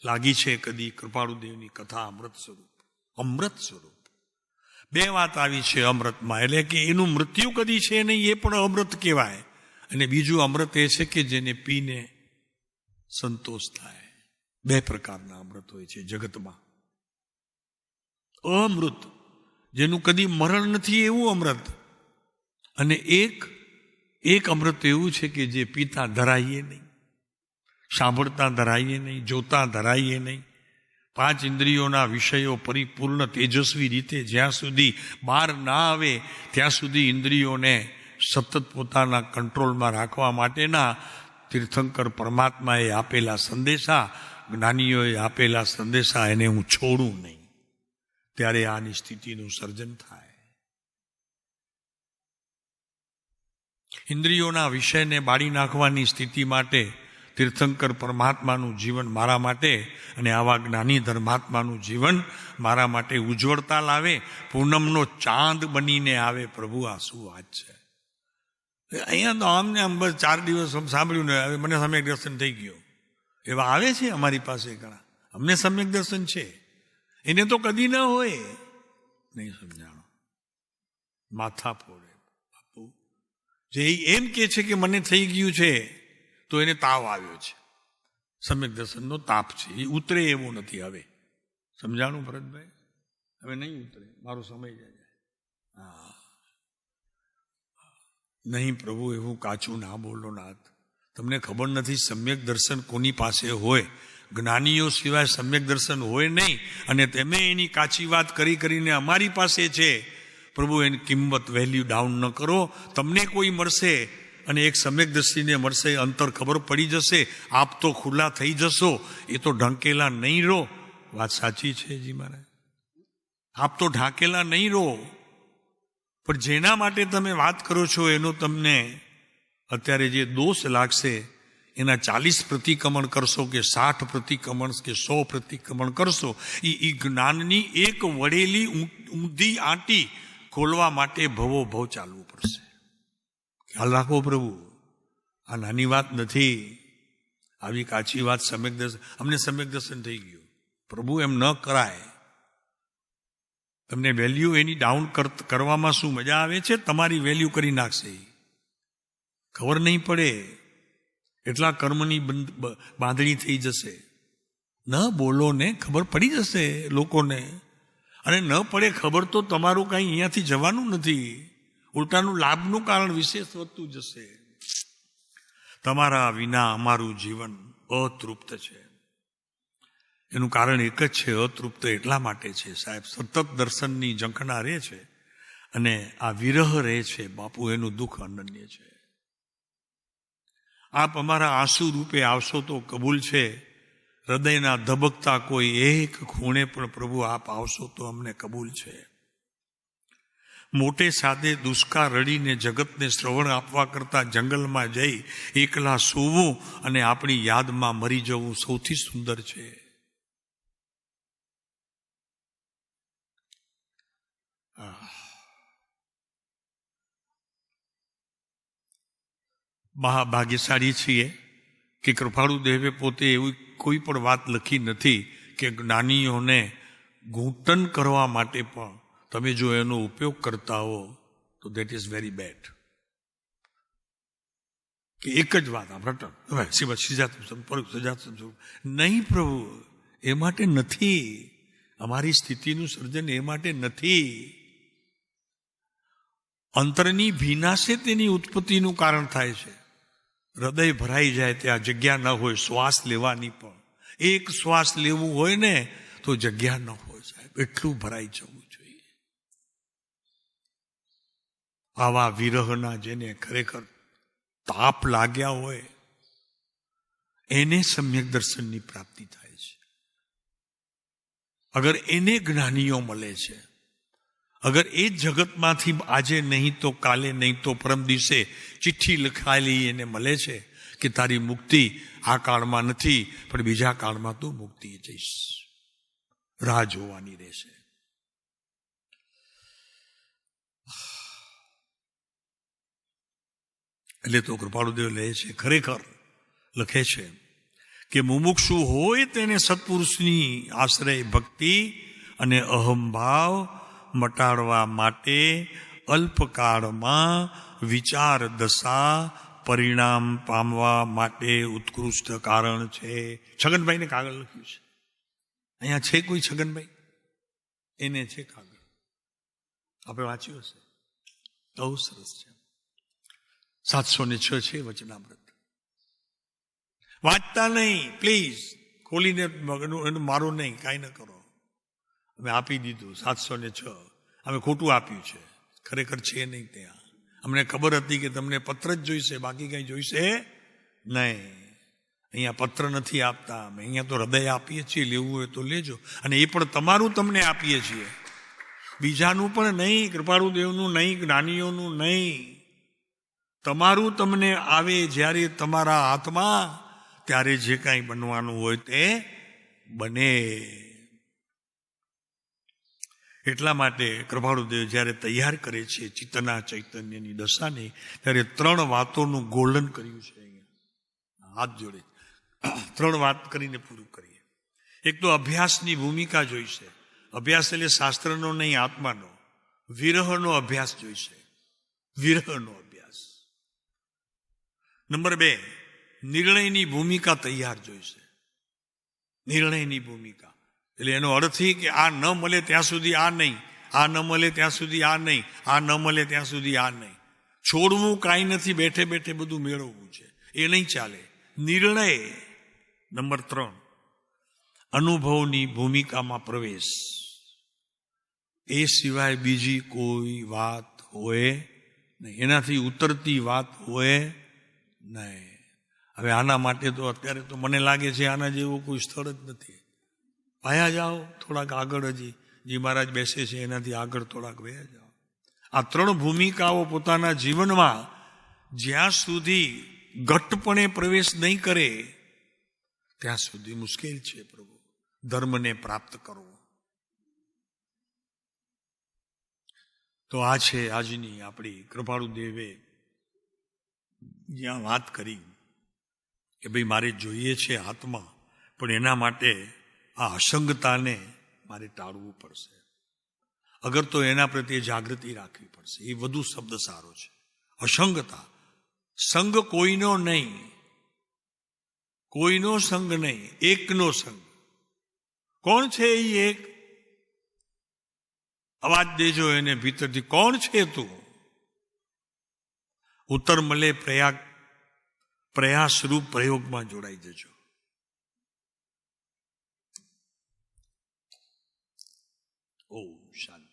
લાગી છે કદી કૃપાળુદેવની કથા અમૃત સ્વરૂપ, અમૃત સ્વરૂપ. બે વાત આવી છે અમૃતમાં, એટલે કે એનું મૃત્યુ કદી છે નહીં એ પણ અમૃત કહેવાય. અને બીજું અમૃત એ છે કે જેને પીને સંતોષ થાય. બે પ્રકારના અમૃત હોય છે જગતમાં. અમૃત જેનું કદી મરણ નથી એવું અમૃત, અને એક અમૃત એવું છે કે જે પીતા ધરાઈએ નહીં, સાંભળતા ધરાઈએ નહીં, જોતા ધરાઈએ નહીં. પાંચ ઇન્દ્રિયોના વિષયો પરિપૂર્ણ તેજસ્વી રીતે જ્યાં સુધી બહાર ના આવે ત્યાં સુધી ઇન્દ્રિયોને સતત પોતાના કંટ્રોલમાં રાખવા માટેના તીર્થંકર પરમાત્માએ આપેલા સંદેશા, જ્ઞાનીઓએ આપેલા સંદેશા, એને હું છોડું નહીં. ત્યારે આની સ્થિતિનું સર્જન થાય. ઇન્દ્રિયોના વિષયને બાળી નાખવાની સ્થિતિ માટે તીર્થંકર પરમાત્માનું જીવન મારા માટે અને આવા જ્ઞાની ધર્માત્માનું જીવન મારા માટે ઉજ્જવળતા લાવે, પૂનમનો ચાંદ બનીને આવે. પ્રભુ, આ શું વાત છે! અહીંયા તો આમને આમ બસ 4 દિવસ સાંભળ્યું ને હવે મને સમ્યક દર્શન થઈ ગયું. એવા આવે છે અમારી પાસે ઘણા. અમને સમ્યક દર્શન છે, એને તો કદી ન હોય. નહીં સમજાણો, માથા ફોડે. બાપુ, જે એમ કે છે કે મને થઈ ગયું છે તો એને તાવ આવ્યો છે. સમ્યક દર્શનનો તાપ છે, એ ઉતરે એવું નથી. હવે સમજાણું ભરતભાઈ? હવે નહીં ઉતરે, મારો સમય જાય. હા, નહીં પ્રભુ, એવું કાચું ના બોલો નાથ. તમને ખબર નથી સમ્યક દર્શન કોની પાસે હોય? જ્ઞાનીઓ સિવાય સમ્યક દર્શન હોય નહીં. અને તમે એની કાચી વાત કરીને અમારી પાસે છે. પ્રભુ, એની કિંમત, વેલ્યુ ડાઉન ન કરો. તમને કોઈ મળશે અને એક સમ્યક દ્રષ્ટિને મળશે, અંતર ખબર પડી જશે, આપ તો ખુલ્લા થઈ જશો. એ તો ઢંકેલા નહીં રહો. વાત સાચી છે જી મારે. આપ તો ઢાંકેલા નહીં રહો. પણ જેના માટે તમે વાત કરો છો એનો તમને અત્યારે જે દોષ લાગશે એના 40 પ્રતિક્રમણ કરશો કે 60 પ્રતિક્રમણ કે 100 પ્રતિક્રમણ કરશો. એ જ્ઞાનની એક વળેલી ઊંધી આંટી ખોલવા માટે ભવો ભવ ચાલવું પડશે. ખ્યાલ રાખો પ્રભુ, આ નાની વાત નથી. આવી કાચી વાત સમ્યક દર્શન, અમને સમ્યક દર્શન થઈ ગયું. પ્રભુ એમ ન કરાય. તમને વેલ્યુ એની ડાઉન કરવામાં શું મજા આવે છે? તમારી વેલ્યુ કરી નાખશે. ખબર નહીં પડે એટલા કર્મની બાંધણી થઈ જશે. ન બોલો ને ખબર પડી જશે લોકોને. અને ન પડે ખબર તો તમારું કાંઈ અહીંયાથી જવાનું નથી. ઉલટાનું લાભનું કારણ વિશેષ વધતું જશે. તમારા વિના અમારું જીવન અતૃપ્ત છે. એનું કારણ એક જ છે, અતૃપ્ત એટલા માટે છે સાહેબ, સતત દર્શનની ઝંખના રહે છે અને આ વિરહ રહે છે બાપુ, એનું દુઃખ અનન્ય છે. આપ અમારા આંસુ રૂપે આવશો તો કબૂલ છે. હૃદયના ધબકતા કોઈ એક ખૂણે પણ પ્રભુ આપ આવશો તો અમને કબૂલ છે. મોટે સાદે દુષ્કાળ રડીને જગતને શ્રવણ આપવા કરતા જંગલમાં જઈ એકલા સૂવું અને આપણી યાદમાં મરી જવું સૌથી સુંદર છે. મહાભાગ્યશાળી છીએ કે કૃપાળુ દેવે પોતે એવી કોઈ પણ વાત લખી નથી કે જ્ઞાનીઓને ઘૂંટન કરવા માટે પણ તમે જો એનો ઉપયોગ કરતા હો તો દેટ ઇઝ વેરી બેડ. કે એક જ વાત નહીં પ્રભુ, એ માટે નથી. અમારી સ્થિતિનું સર્જન એ માટે નથી. અંતરની ભીનાશે તેની ઉત્પત્તિનું કારણ થાય છે. હૃદય ભરાઈ જાય ત્યાં જગ્યા ન હોય શ્વાસ લેવાની, પણ એક શ્વાસ લેવું હોય ને તો જગ્યા ન હોય સાહેબ, એટલું ભરાઈ જવું જોઈએ. આવા વિરહના જેને ખરેખર તાપ લાગ્યા હોય એને સમ્યક દર્શનની પ્રાપ્તિ થાય છે. અગર એને જ્ઞાનીઓ મળે છે, અગર એ જગતમાંથી આજે નહીં તો કાલે નહીં તો પરમ દિવસે ચિઠ્ઠી લખાયેલી એને મળે છે કે તારી મુક્તિ આ કાળમાં નથી પણ બીજા કાળમાં તું મુક્તિ જઈશ, રાહ જોવાની રહેશે. એટલે તો કૃપાળુદેવ લે છે, ખરેખર લખે છે કે મુમુક્ષુ હોય તેને સત્પુરુષની આશ્રય ભક્તિ અને અહંભાવ મટાડવા માટે અલ્પકાળમાં વિચાર દશા પરિણામ પામવા માટે ઉત્કૃષ્ટ કારણ છે. છગનભાઈને કાગળ લખ્યું છે. અહીંયા છે કોઈ છગનભાઈ? એને છે કાગળ, આપણે વાંચ્યું હશે, બહુ સરસ છે. 706 છે વચનામૃત. વાંચતા નહીં પ્લીઝ, ખોલીને એનું મારો નહીં, કાંઈ ન કરો. અમે આપી દીધું 706. અમે ખોટું આપ્યું છે, ખરેખર છે નહીં ત્યાં. અમને ખબર હતી કે તમને પત્ર જ જોઈશે, બાકી કંઈ જોઈશે નહીં. અહીંયા પત્ર નથી આપતા અમે, અહીંયા તો હૃદય આપીએ છીએ. લેવું હોય તો લેજો, અને એ પણ તમારું તમને આપીએ છીએ, બીજાનું પણ નહીં, કૃપાળુદેવનું નહીં, જ્ઞાનીઓનું નહીં. તમારું તમને આવે જ્યારે તમારા હાથમાં, ત્યારે જે કાંઈ બનવાનું હોય તે બને. એટલા માટે કૃપાળુદેવ જ્યારે તૈયાર કરે છે ચિત્તના ચૈતન્યની દશાને, ત્યારે 3 વાતોનું ગોલ્ડન કર્યું છે. અહીંયા હાથ જોડે 3 વાત કરીને પૂરું કરીએ. એક તો અભ્યાસની ભૂમિકા જોઈશે. અભ્યાસ એટલે શાસ્ત્રનો નહીં, આત્માનો. વિરહનો અભ્યાસ જોઈશે, વિરહનો અભ્યાસ. નંબર 2, નિર્ણયની ભૂમિકા તૈયાર જોઈશે. નિર્ણયની ભૂમિકા એટલે એનો અર્થ એ કે આ ન મળે ત્યાં સુધી આ નહીં, આ ન મળે ત્યાં સુધી આ નહીં, આ ન મળે ત્યાં સુધી આ નહીં. છોડવું કાંઈ નથી, બેઠે બેઠે બધું મેળવવું છે, એ નહીં ચાલે. નિર્ણય. નંબર 3, અનુભવની ભૂમિકામાં પ્રવેશ. એ સિવાય બીજી કોઈ વાત હોય નહીં, એનાથી ઉતરતી વાત હોય નહીં. હવે આના માટે તો અત્યારે તો મને લાગે છે આના જેવું કોઈ સ્થળ જ નથી. પાયા જાઓ થોડાક આગળ, હજી જી મહારાજ બેસે છે એનાથી આગળ થોડાક વયા જાઓ. આ 3 ભૂમિકાઓ પોતાના જીવનમાં જ્યાં સુધી ઘટપણે પ્રવેશ નહીં કરે ત્યાં સુધી મુશ્કેલ છે પ્રભુ ધર્મને પ્રાપ્ત કરવો. તો આ છે આજની આપણી કૃપાળુ દેવે જ્યાં વાત કરી કે ભાઈ મારે જોઈએ છે આત્મા, પણ એના માટે આ અસંગતાને મારે ટાળવું પડશે. અગર તો એના પ્રત્યે જાગૃતિ રાખવી પડશે. એ વધુ શબ્દ સારો છે. અસંગતા, સંગ કોઈનો નહીં, કોઈનો સંગ નહીં, એકનો સંગ. કોણ છે એ એક? અવાજ દેજો એને ભીતરથી, કોણ છે તું? ઉત્તર મળે પ્રયાસરૂપ પ્રયોગમાં જોડાઈ જજો. ઓમ શાંતિ.